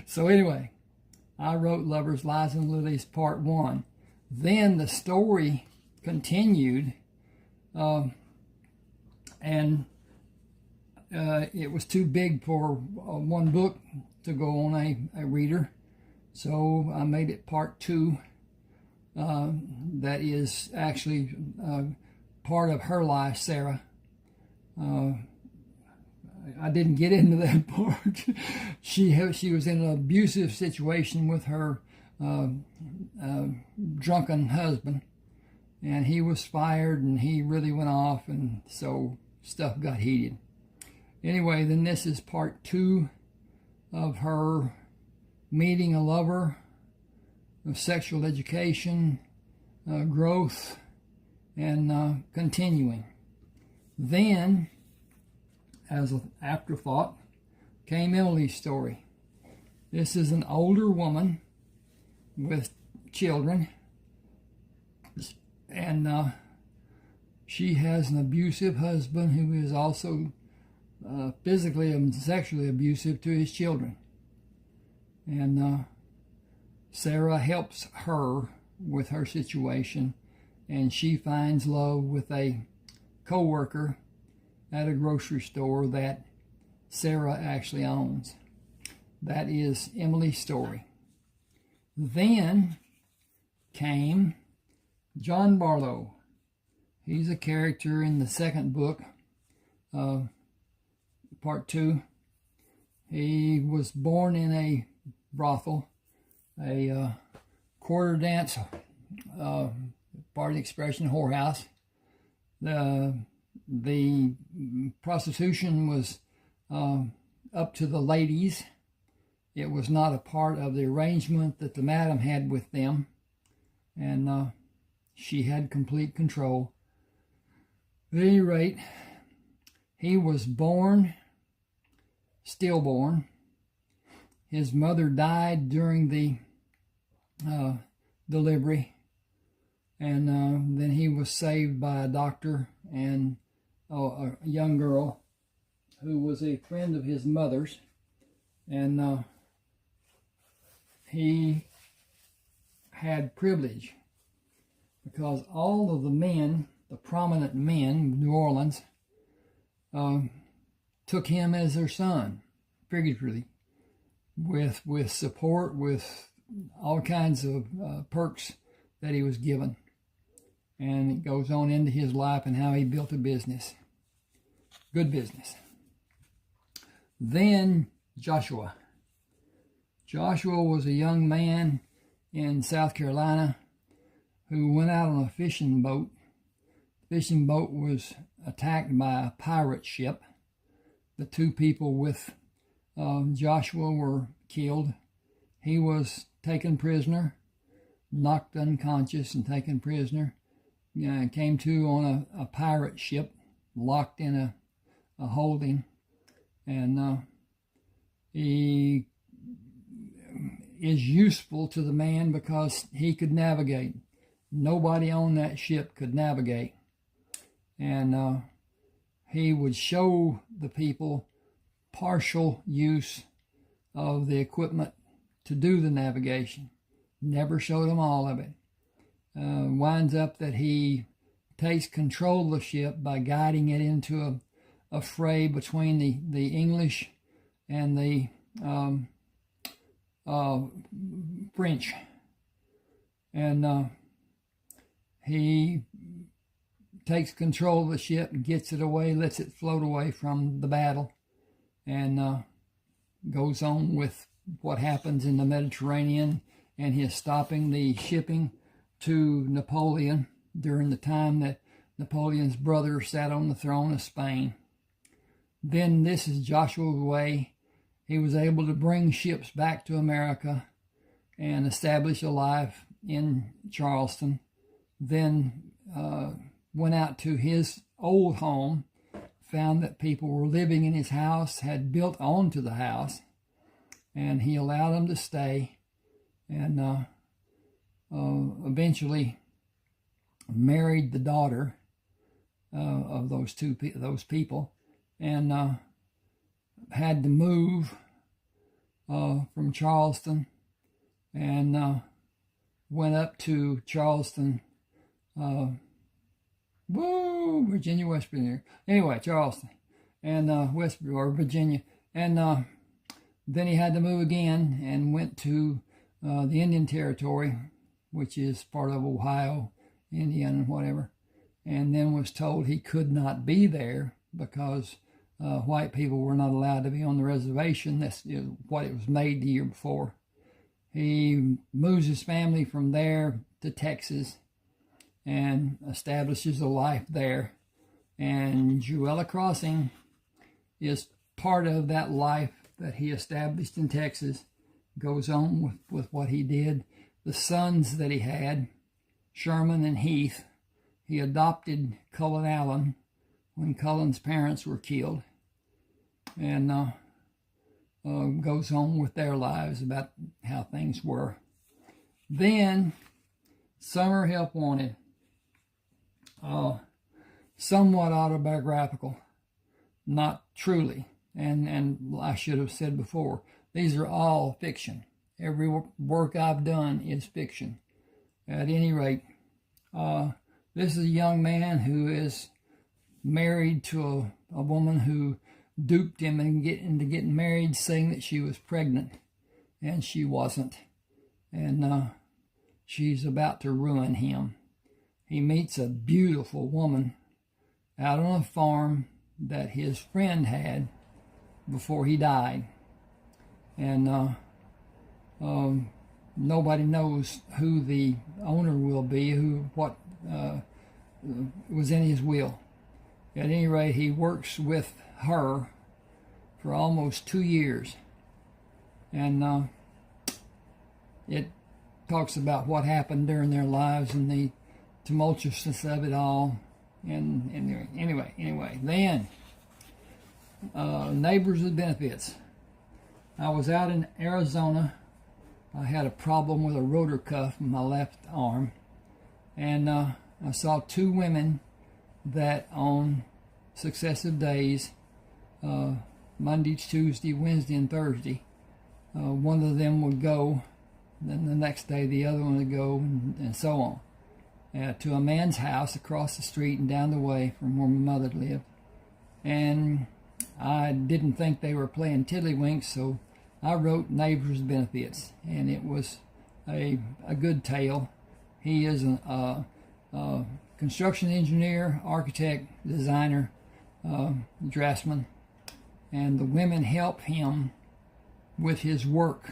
A: So anyway, I wrote Lovers, Lies, and Lilies Part 1. Then the story continued, and it was too big for one book to go on a reader. So I made it Part 2. That is actually part of her life, Sarah. I didn't get into that part. She was in an abusive situation with her drunken husband, and he was fired, and he really went off, and so stuff got heated. Anyway, then this is Part 2 of her meeting a lover, of sexual education, growth, and continuing. Then, as an afterthought came Emily's story. This is an older woman with children, and she has an abusive husband who is also physically and sexually abusive to his children. And Sarah helps her with her situation, and she finds love with a co-worker at a grocery store that Sarah actually owns. That is Emily's story. Then came John Barlow. He's a character in the second book, part 2. He was born in a brothel, a quarter dance, pardon the expression, whorehouse. The prostitution was up to the ladies. It was not a part of the arrangement that the madam had with them, and she had complete control. At any rate, he was born, stillborn. His mother died during the delivery, and then he was saved by a doctor and a young girl who was a friend of his mother's, and he had privilege because all of the men, the prominent men of New Orleans, took him as their son, figuratively, with support, with all kinds of perks that he was given. And it goes on into his life and how he built a business. Good business. Then Joshua. Joshua was a young man in South Carolina who went out on a fishing boat. The fishing boat was attacked by a pirate ship. The 2 people with Joshua were killed. He was taken prisoner, knocked unconscious and taken prisoner. Came to on a pirate ship, locked in a holding, and he is useful to the man because he could navigate. Nobody on that ship could navigate, and he would show the people partial use of the equipment to do the navigation. Never showed them all of it. Winds up that he takes control of the ship by guiding it into a fray between the English and the French. And he takes control of the ship and gets it away, lets it float away from the battle, and goes on with what happens in the Mediterranean and his stopping the shipping to Napoleon during the time that Napoleon's brother sat on the throne of Spain. Then this is Joshua's way. He was able to bring ships back to America and establish a life in Charleston. Then went out to his old home, found that people were living in his house, had built onto the house, and he allowed them to stay, and eventually married the daughter of those people, and had to move from Charleston, and went up to Charleston, Virginia, West Virginia. Anyway, Charleston and Virginia, and then he had to move again and went to the Indian Territory, which is part of Ohio, Indian, whatever, and then was told he could not be there because white people were not allowed to be on the reservation. That's what it was made the year before. He moves his family from there to Texas and establishes a life there. And Jewella Crossing is part of that life that he established in Texas. Goes on with what he did. The sons that he had, Sherman and Heath, he adopted Cullen Allen when Cullen's parents were killed. and goes on with their lives about how things were. Then, Summer Help Wanted, somewhat autobiographical, not truly, and I should have said before, these are all fiction. Every work I've done is fiction. At any rate, this is a young man who is married to a woman who duped him into getting married, saying that she was pregnant, and she wasn't. And she's about to ruin him. He meets a beautiful woman out on a farm that his friend had before he died. And nobody knows who the owner will be, what was in his will. At any rate, he works with her for almost 2 years. And it talks about what happened during their lives and the tumultuousness of it all. And anyway, then Neighbors with Benefits. I was out in Arizona. I had a problem with a rotor cuff in my left arm, and I saw 2 women that on successive days, Monday, Tuesday, Wednesday, and Thursday, one of them would go, then the next day the other one would go, and so on, to a man's house across the street and down the way from where my mother lived. And I didn't think they were playing tiddlywinks, so I wrote Neighbors with Benefits, and it was a good tale. He is a construction engineer, architect, designer, draftsman, and the women help him with his work.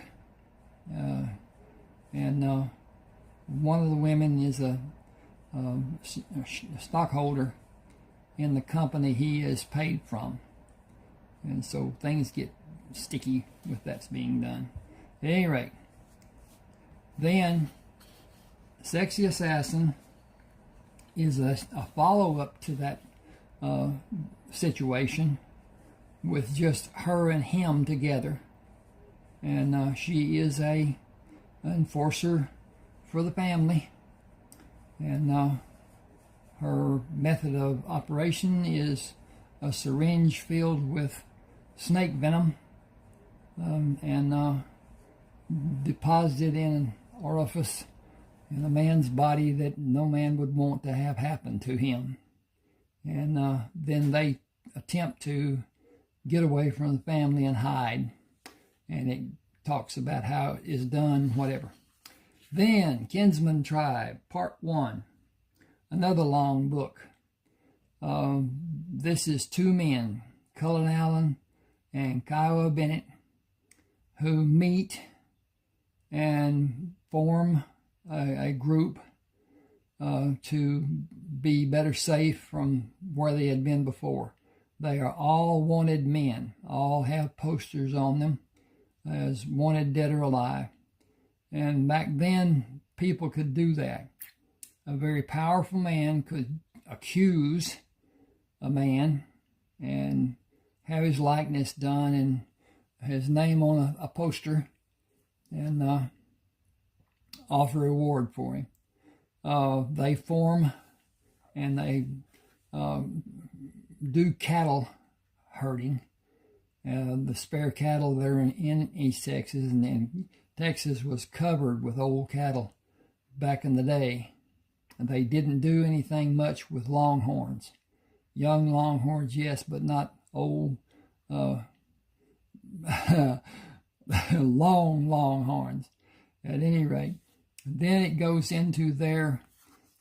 A: And one of the women is a stockholder in the company he is paid from. And so things get sticky with that's being done. At any rate, then Sexy Assassin is a follow-up to that situation with just her and him together. And she is an enforcer for the family. And her method of operation is a syringe filled with snake venom and deposited in an orifice in a man's body that no man would want to have happen to him. And then they attempt to get away from the family and hide. And it talks about how it is done, whatever. Then, Kinsman Tribe, Part 1. Another long book. This is 2 men, Cullen Allen and Kiowa Bennett, who meet and form a group to be better safe from where they had been before. They are all wanted men, all have posters on them as wanted dead or alive. And back then, people could do that. A very powerful man could accuse a man and have his likeness done and his name on a poster and offer a reward for him. They form and they do cattle herding. The spare cattle there in East Texas, and Texas was covered with old cattle back in the day. They didn't do anything much with longhorns. Young longhorns, yes, but not old, long longhorns. At any rate, then it goes into their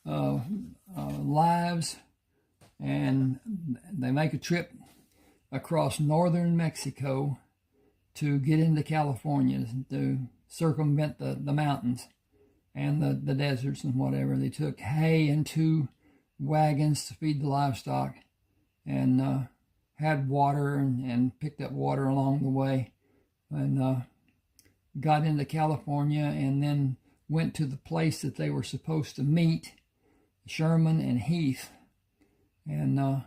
A: lives, and they make a trip across northern Mexico to get into California, to circumvent the mountains and the deserts and whatever. They took hay and 2 wagons to feed the livestock, and had water and picked up water along the way, and got into California, and then went to the place that they were supposed to meet, Sherman and Heath, and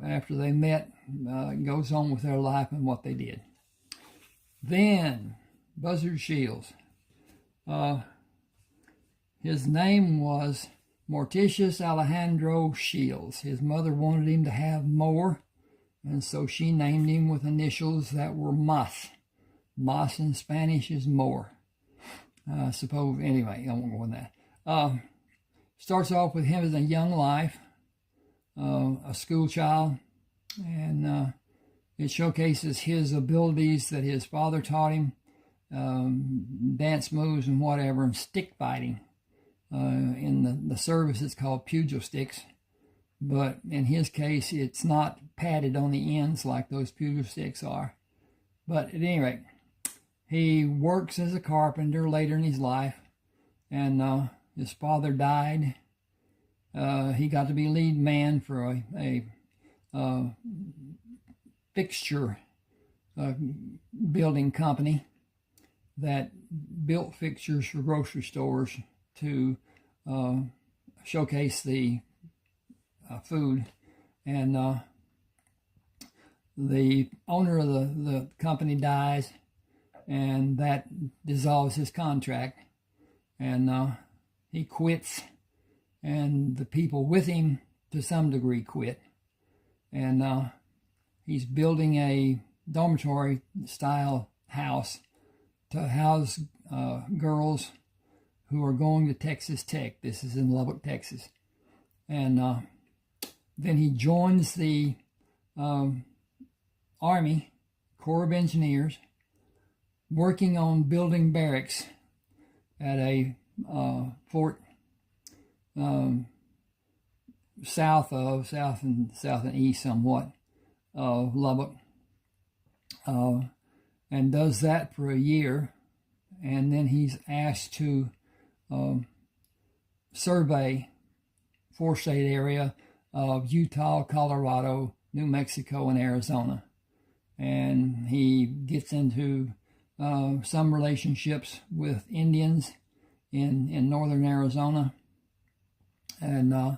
A: after they met, goes on with their life and what they did. Then, Buzzard Shields. His name was Morticius Alejandro Shields. His mother wanted him to have more, and so she named him with initials that were Mas. Mas in Spanish is more. Suppose, anyway, I won't go on that. Starts off with him as a young life, a school child, and it showcases his abilities that his father taught him, dance moves and whatever, and stick fighting. In the service, it's called pugil sticks, but in his case, it's not padded on the ends like those pugil sticks are. But at any rate, he works as a carpenter later in his life, and his father died. He got to be lead man for a fixture building company that built fixtures for grocery stores to showcase the food. And the owner of the company dies, and that dissolves his contract, and he quits, and the people with him to some degree quit, and he's building a dormitory style house to house girls who are going to Texas Tech. This is in Lubbock, Texas. And then he joins the Army Corps of Engineers, working on building barracks at a fort south and east somewhat of Lubbock, and does that for a year, and then he's asked to survey 4-state area of Utah, Colorado, New Mexico, and Arizona. And he gets into some relationships with Indians in northern Arizona, and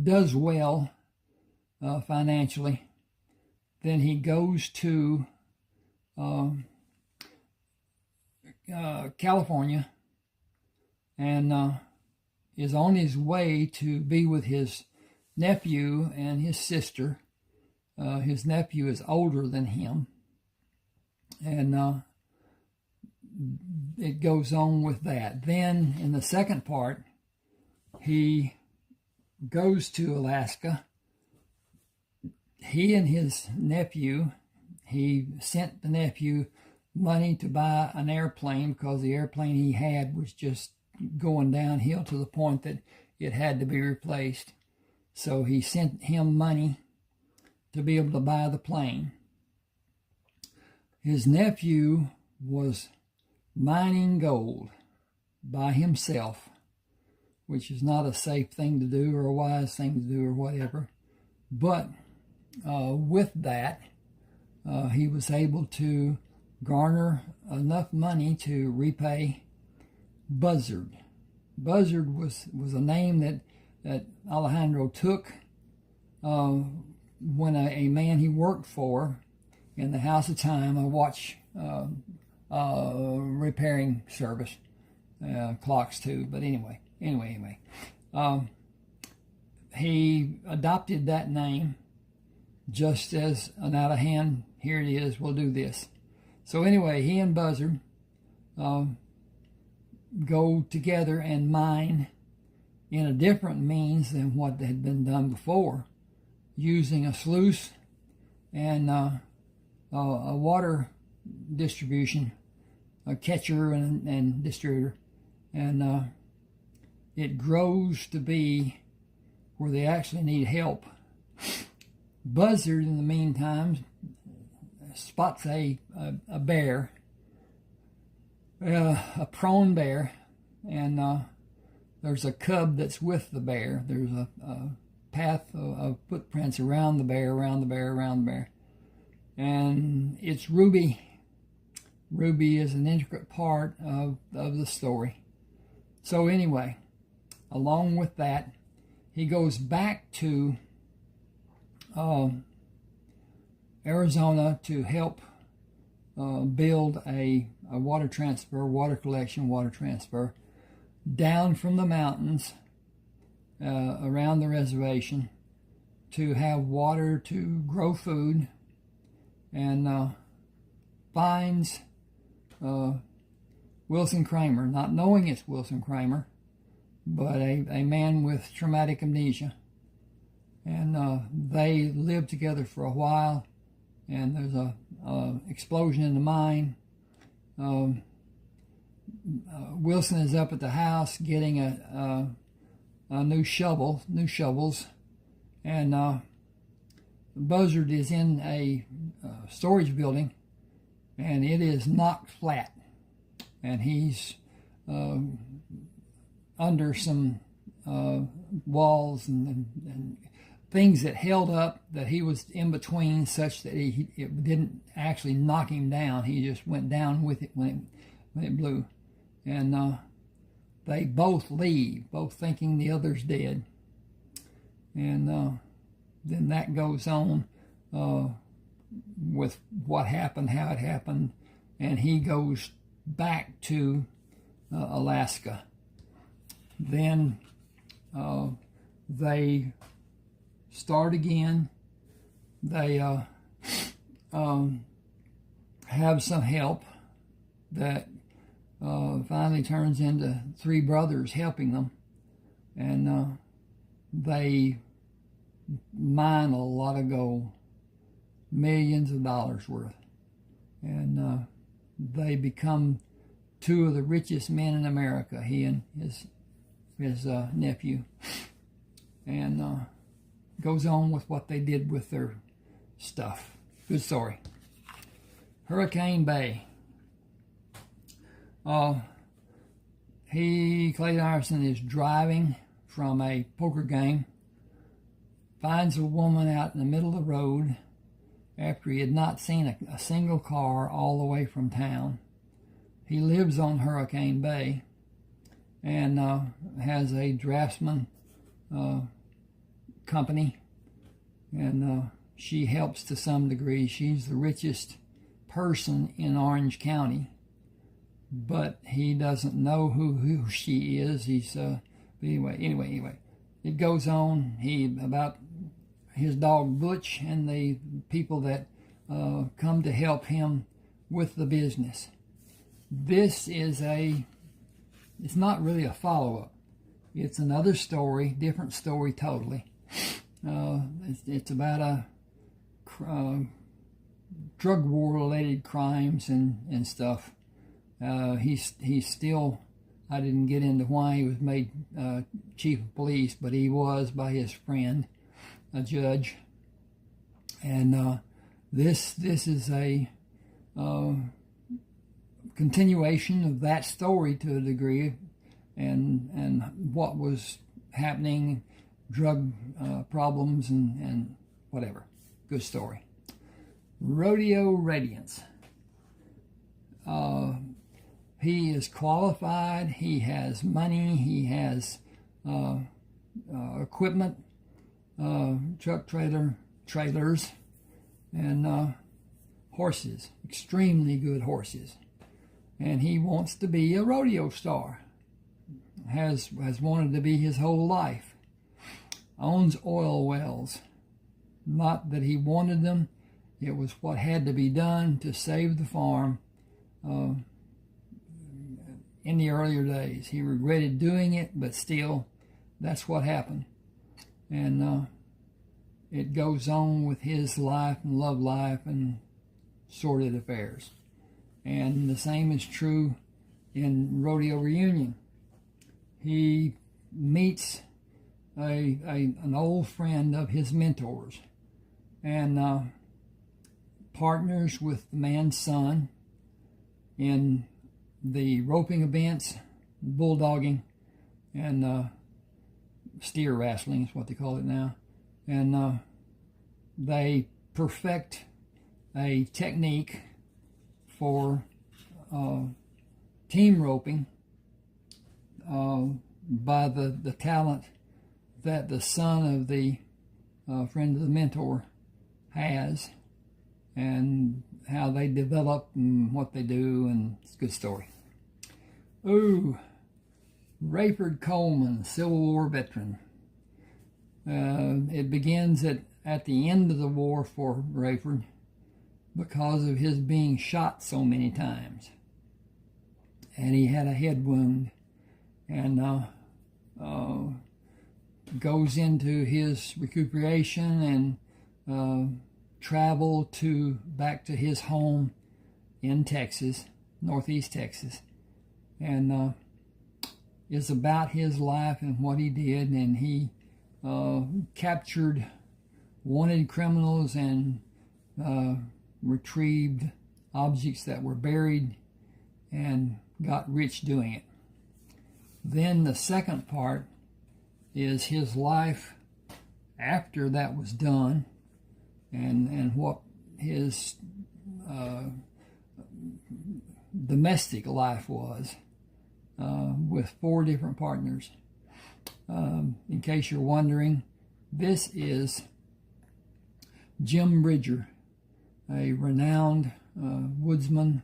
A: does well financially. Then he goes to California, and is on his way to be with his nephew and his sister. His nephew is older than him, and it goes on with that. Then in the second part, he goes to Alaska. He and his nephew, he sent the nephew money to buy an airplane because the airplane he had was just going downhill to the point that it had to be replaced. So he sent him money to be able to buy the plane. His nephew was mining gold by himself, which is not a safe thing to do or a wise thing to do or whatever. But with that, he was able to garner enough money to repay Buzzard. Buzzard was a name that Alejandro took when a man he worked for in the House of Time, a watch repairing service, clocks too. But anyway, he adopted that name just as an out of hand, here it is, we'll do this. So anyway, he and Buzzard go together and mine in a different means than what had been done before, using a sluice and a water distribution, a catcher and distributor, and it grows to be where they actually need help. Buzzard, in the meantime, spots a bear, a prone bear, and there's a cub that's with the bear. There's a path of footprints around the bear, and it's Ruby. Ruby is an intricate part of the story. So anyway, along with that, he goes back to Arizona to help build a water collection, water transfer down from the mountains around the reservation to have water to grow food, and finds Wilson Kramer, not knowing it's Wilson Kramer, but a man with traumatic amnesia. And they live together for a while, and there's a explosion in the mine. Wilson is up at the house getting a new shovels, and Buzzard is in a storage building, and it is knocked flat, and he's under some walls and things that held up, that he was in between, such that it didn't actually knock him down. He just went down with it when it blew. And they both leave, both thinking the other's dead. And then that goes on with what happened, how it happened, and he goes back to Alaska. Then they start again. They have some help that finally turns into three brothers helping them, and they mine a lot of gold, millions of dollars worth, and they become two of the richest men in America, he and his nephew, and goes on with what they did with their stuff. Good story. Hurricane Bay. Clay Iverson is driving from a poker game, finds a woman out in the middle of the road after he had not seen a single car all the way from town. He lives on Hurricane Bay and has a draftsman company, and she helps to some degree. She's the richest person in Orange County, but he doesn't know who she is. He's anyway, it goes on. About his dog Butch and the people that come to help him with the business. This is it's not really a follow-up. It's another story, different story totally. It's about a drug war-related crimes and stuff. He's still, I didn't get into why he was made chief of police, but he was by his friend, a judge. And this is a continuation of that story to a degree, and what was happening, drug problems and whatever. Good story. Rodeo Radiance. He is qualified, he has money, he has equipment, truck trailers, and horses, extremely good horses. And he wants to be a rodeo star. Has wanted to be his whole life. Owns oil wells. Not that he wanted them, it was what had to be done to save the farm in the earlier days. He regretted doing it, but still, that's what happened. And it goes on with his life and love life and sordid affairs. And the same is true in Rodeo Reunion. He meets an old friend of his mentors and partners with the man's son in the roping events, bulldogging, and steer wrestling is what they call it now. And they perfect a technique for team roping by the talent that the son of the friend of the mentor has, and how they develop and what they do, and it's a good story. Ooh, Rayford Coleman, Civil War veteran. It begins at the end of the war for Rayford because of his being shot so many times. And he had a head wound, and goes into his recuperation and travel back to his home in Texas, northeast Texas, and is about his life and what he did. And he captured wanted criminals and retrieved objects that were buried and got rich doing it. Then the second part is his life after that was done, and what his domestic life was with 4 different partners. In case you're wondering, this is Jim Bridger, a renowned woodsman,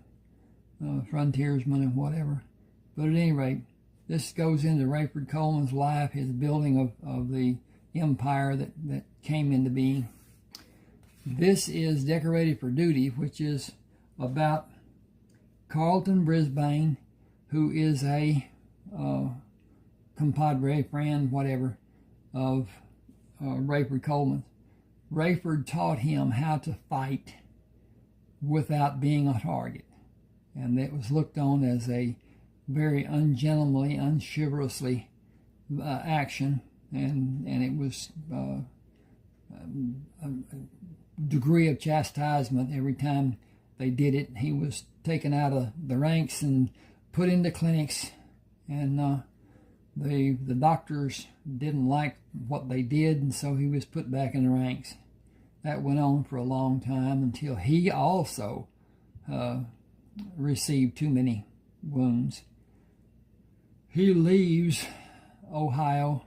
A: frontiersman, and whatever. But at any rate, this goes into Rayford Coleman's life, his building of the empire that came into being. This is Decorated for Duty, which is about Carlton Brisbane, who is a compadre, friend, whatever, of Rayford Coleman. Rayford taught him how to fight without being a target, and it was looked on as a very ungentlemanly, unchivalrously action, and it was a degree of chastisement every time they did it. He was taken out of the ranks and put into clinics, and the doctors didn't like what they did, and so he was put back in the ranks. That went on for a long time until he also received too many wounds. He leaves Ohio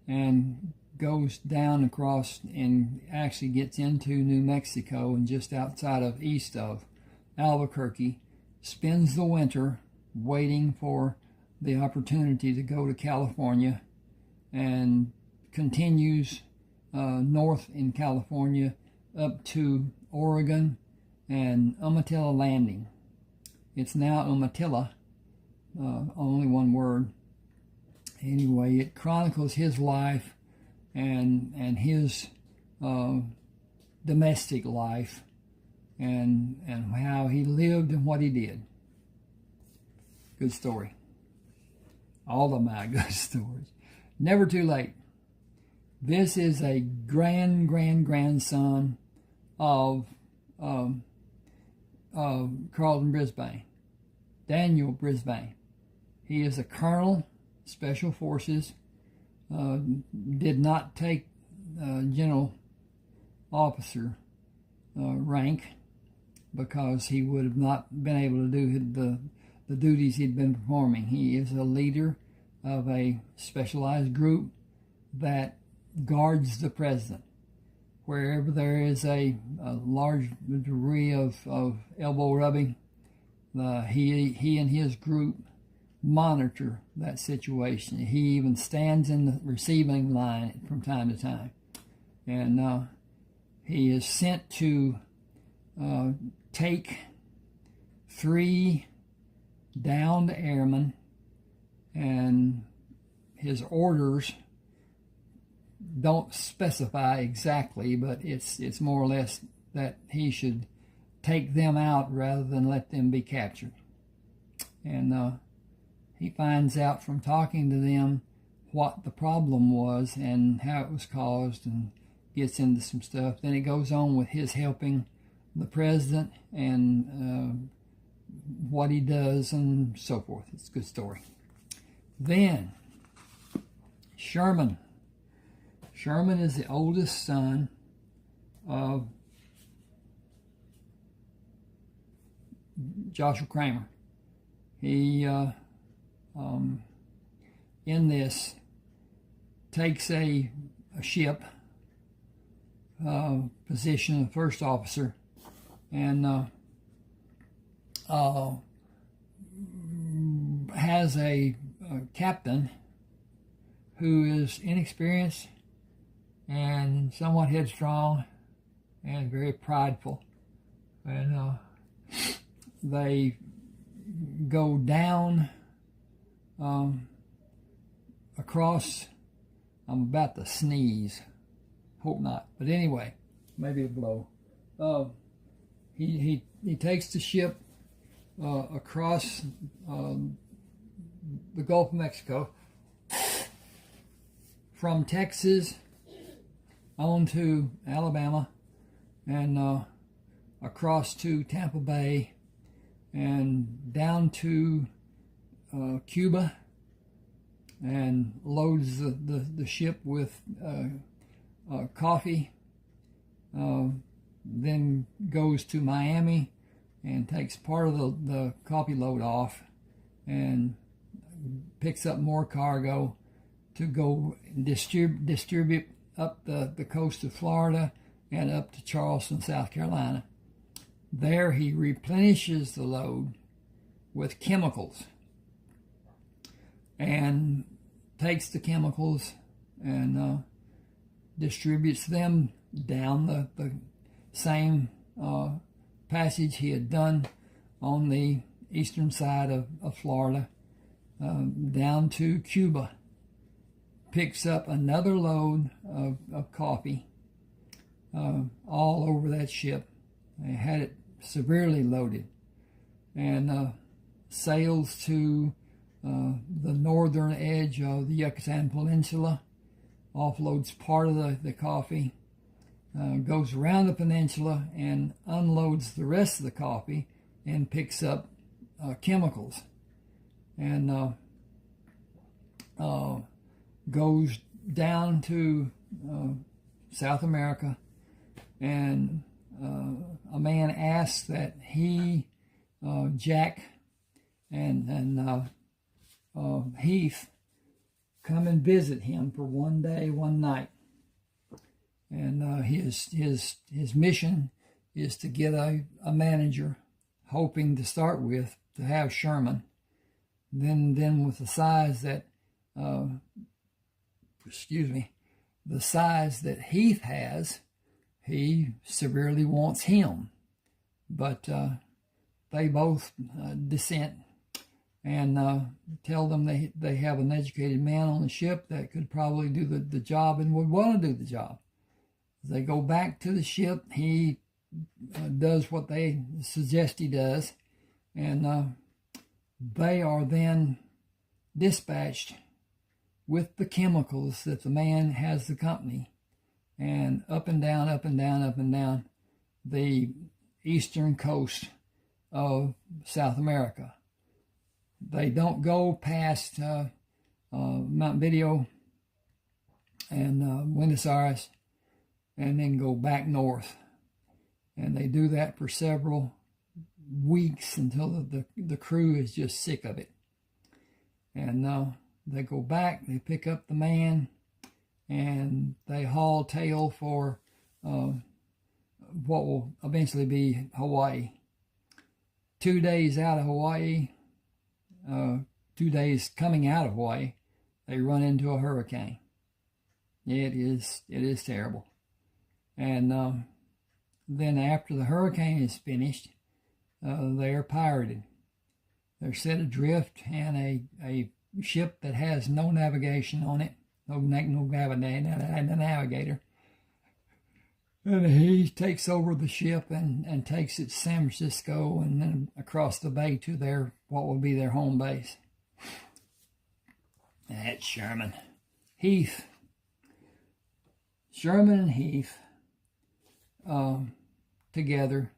A: and goes down across and actually gets into New Mexico, and just east of Albuquerque, spends the winter waiting for the opportunity to go to California, and continues north in California up to Oregon and Umatilla Landing. It's now Umatilla, only one word. Anyway, it chronicles his life and his domestic life, and how he lived and what he did. Good story. All of my good stories. Never too late. This is a grandson of Carlton Brisbane, Daniel Brisbane. He is a colonel, Special Forces, did not take general officer rank because he would have not been able to do the duties he'd been performing. He is a leader of a specialized group that guards the president. Wherever there is a large degree of elbow rubbing, he and his group monitor that situation. He even stands in the receiving line from time to time. And he is sent to take 3 downed airmen, and his orders don't specify exactly, but it's more or less that he should take them out rather than let them be captured. And he finds out from talking to them what the problem was and how it was caused, and gets into some stuff. Then it goes on with his helping the president and what he does and so forth. It's a good story. Then Sherman. Sherman is the oldest son of Joshua Kramer. He, in this, takes a ship, position of the first officer, and has a captain who is inexperienced and somewhat headstrong and very prideful. And they go down across, I'm about to sneeze, hope not, but anyway, maybe a blow. He takes the ship across the Gulf of Mexico from Texas on to Alabama and across to Tampa Bay and down to Cuba, and loads the ship with coffee, then goes to Miami and takes part of the coffee load off and picks up more cargo to go distribute up the coast of Florida and up to Charleston, South Carolina. There he replenishes the load with chemicals and takes the chemicals and distributes them down the same passage he had done on the eastern side of Florida, down to Cuba. Picks up another load of coffee all over that ship. They had it severely loaded, and sails to the northern edge of the Yucatan Peninsula, offloads part of the coffee, goes around the peninsula and unloads the rest of the coffee and picks up chemicals, and goes down to South America, and a man asks that he, Jack, and Heath come and visit him for one day, one night. And his mission is to get a manager, hoping to start with to have Sherman. Then with the size that the size that Heath has, he severely wants him. But they both dissent and tell them they have an educated man on the ship that could probably do the job and would want to do the job. They go back to the ship. He does what they suggest he does, and they are then dispatched with the chemicals that the man has the company, and up and down, up and down, up and down the eastern coast of South America. They don't go past Mount Video and Buenos Aires, and then go back north. And they do that for several weeks until the crew is just sick of it. And they go back, they pick up the man, and they haul tail for what will eventually be Hawaii. 2 days out of Hawaii, 2 days coming out of Hawaii, they run into a hurricane. It is terrible. And then after the hurricane is finished, they are pirated. They're set adrift, and a ship that has no navigation on it, no navigator. And he takes over the ship and takes it to San Francisco and then across the bay to what will be their home base. That's Sherman. Heath. Sherman and Heath together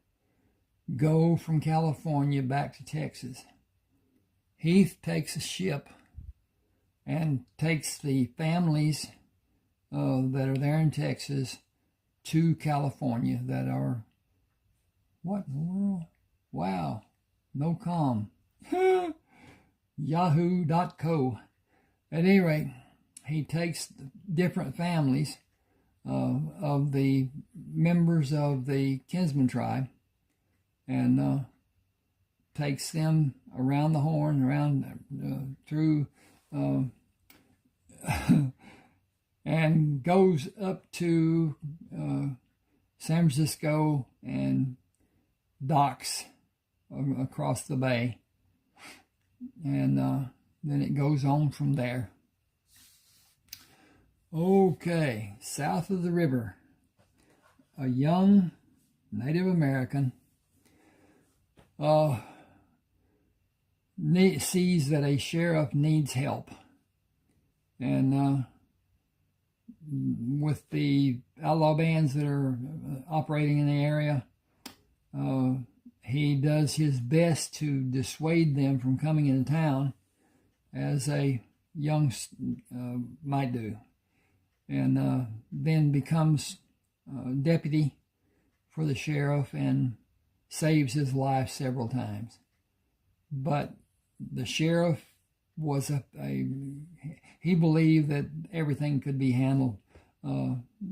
A: go from California back to Texas. Heath takes a ship and takes the families that are there in Texas to California that are, what in the world? Wow, no com. Yahoo.co. At any rate, he takes different families of the members of the kinsman tribe and takes them around the horn, around through, and goes up to San Francisco and docks across the bay, and then it goes on from there. Okay, south of the river, a young Native American sees that a sheriff needs help, and with the outlaw bands that are operating in the area, he does his best to dissuade them from coming into town, as a young might do, and then becomes deputy for the sheriff and saves his life several times. But the sheriff was he believed that everything could be handled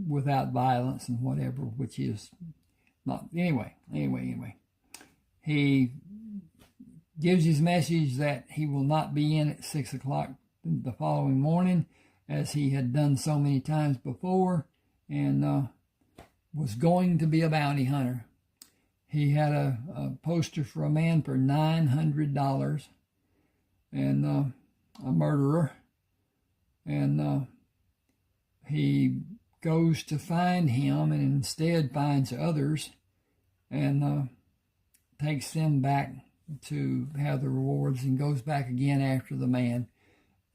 A: without violence and whatever, which is not. Anyway. He gives his message that he will not be in at 6 o'clock the following morning, as he had done so many times before, and was going to be a bounty hunter. He had a poster for a man for $900, and a murderer, and he goes to find him, and instead finds others, and takes them back to have the rewards, and goes back again after the man,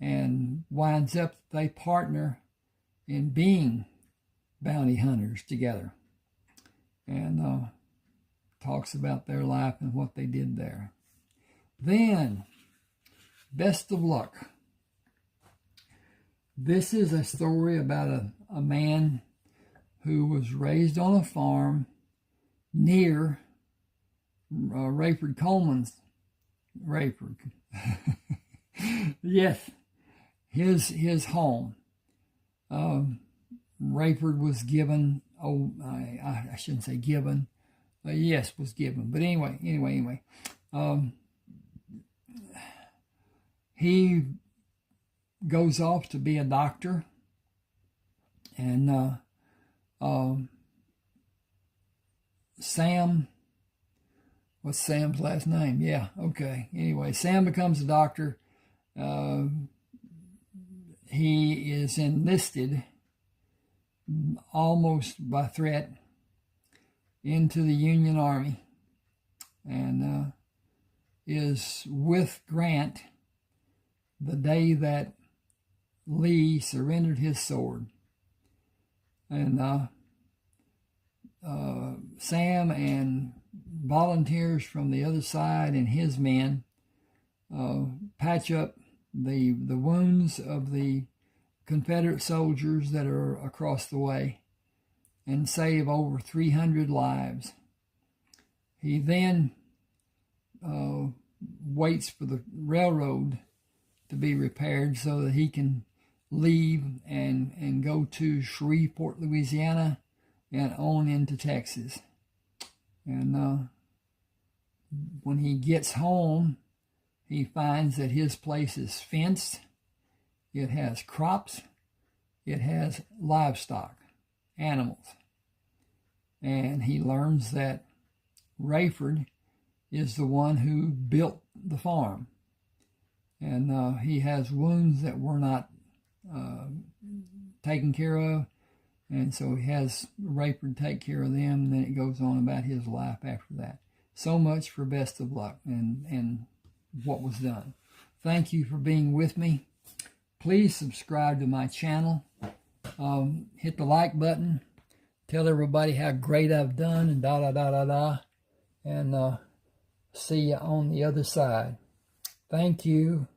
A: and winds up they partner in being bounty hunters together, and talks about their life and what they did there. Then, Best of Luck. This is a story about a man who was raised on a farm near Rayford Coleman's. Rayford. Yes, his home. Rayford was given, I shouldn't say given, yes, was given. But anyway. He goes off to be a doctor, and Sam, what's Sam's last name? Yeah, okay. Anyway, Sam becomes a doctor. He is enlisted almost by threat into the Union Army, and is with Grant the day that Lee surrendered his sword. And Sam and volunteers from the other side and his men patch up the wounds of the Confederate soldiers that are across the way, and save over 300 lives. He then waits for the railroad to be repaired so that he can leave and go to Shreveport, Louisiana, and on into Texas. And when he gets home, he finds that his place is fenced. It has crops. It has livestock, animals. And he learns that Rayford is the one who built the farm. And he has wounds that were not taken care of. And so he has Rayford take care of them, and then it goes on about his life after that. So much for Best of Luck and what was done. Thank you for being with me. Please subscribe to my channel. Hit the like button. Tell everybody how great I've done, and and see you on the other side. Thank you.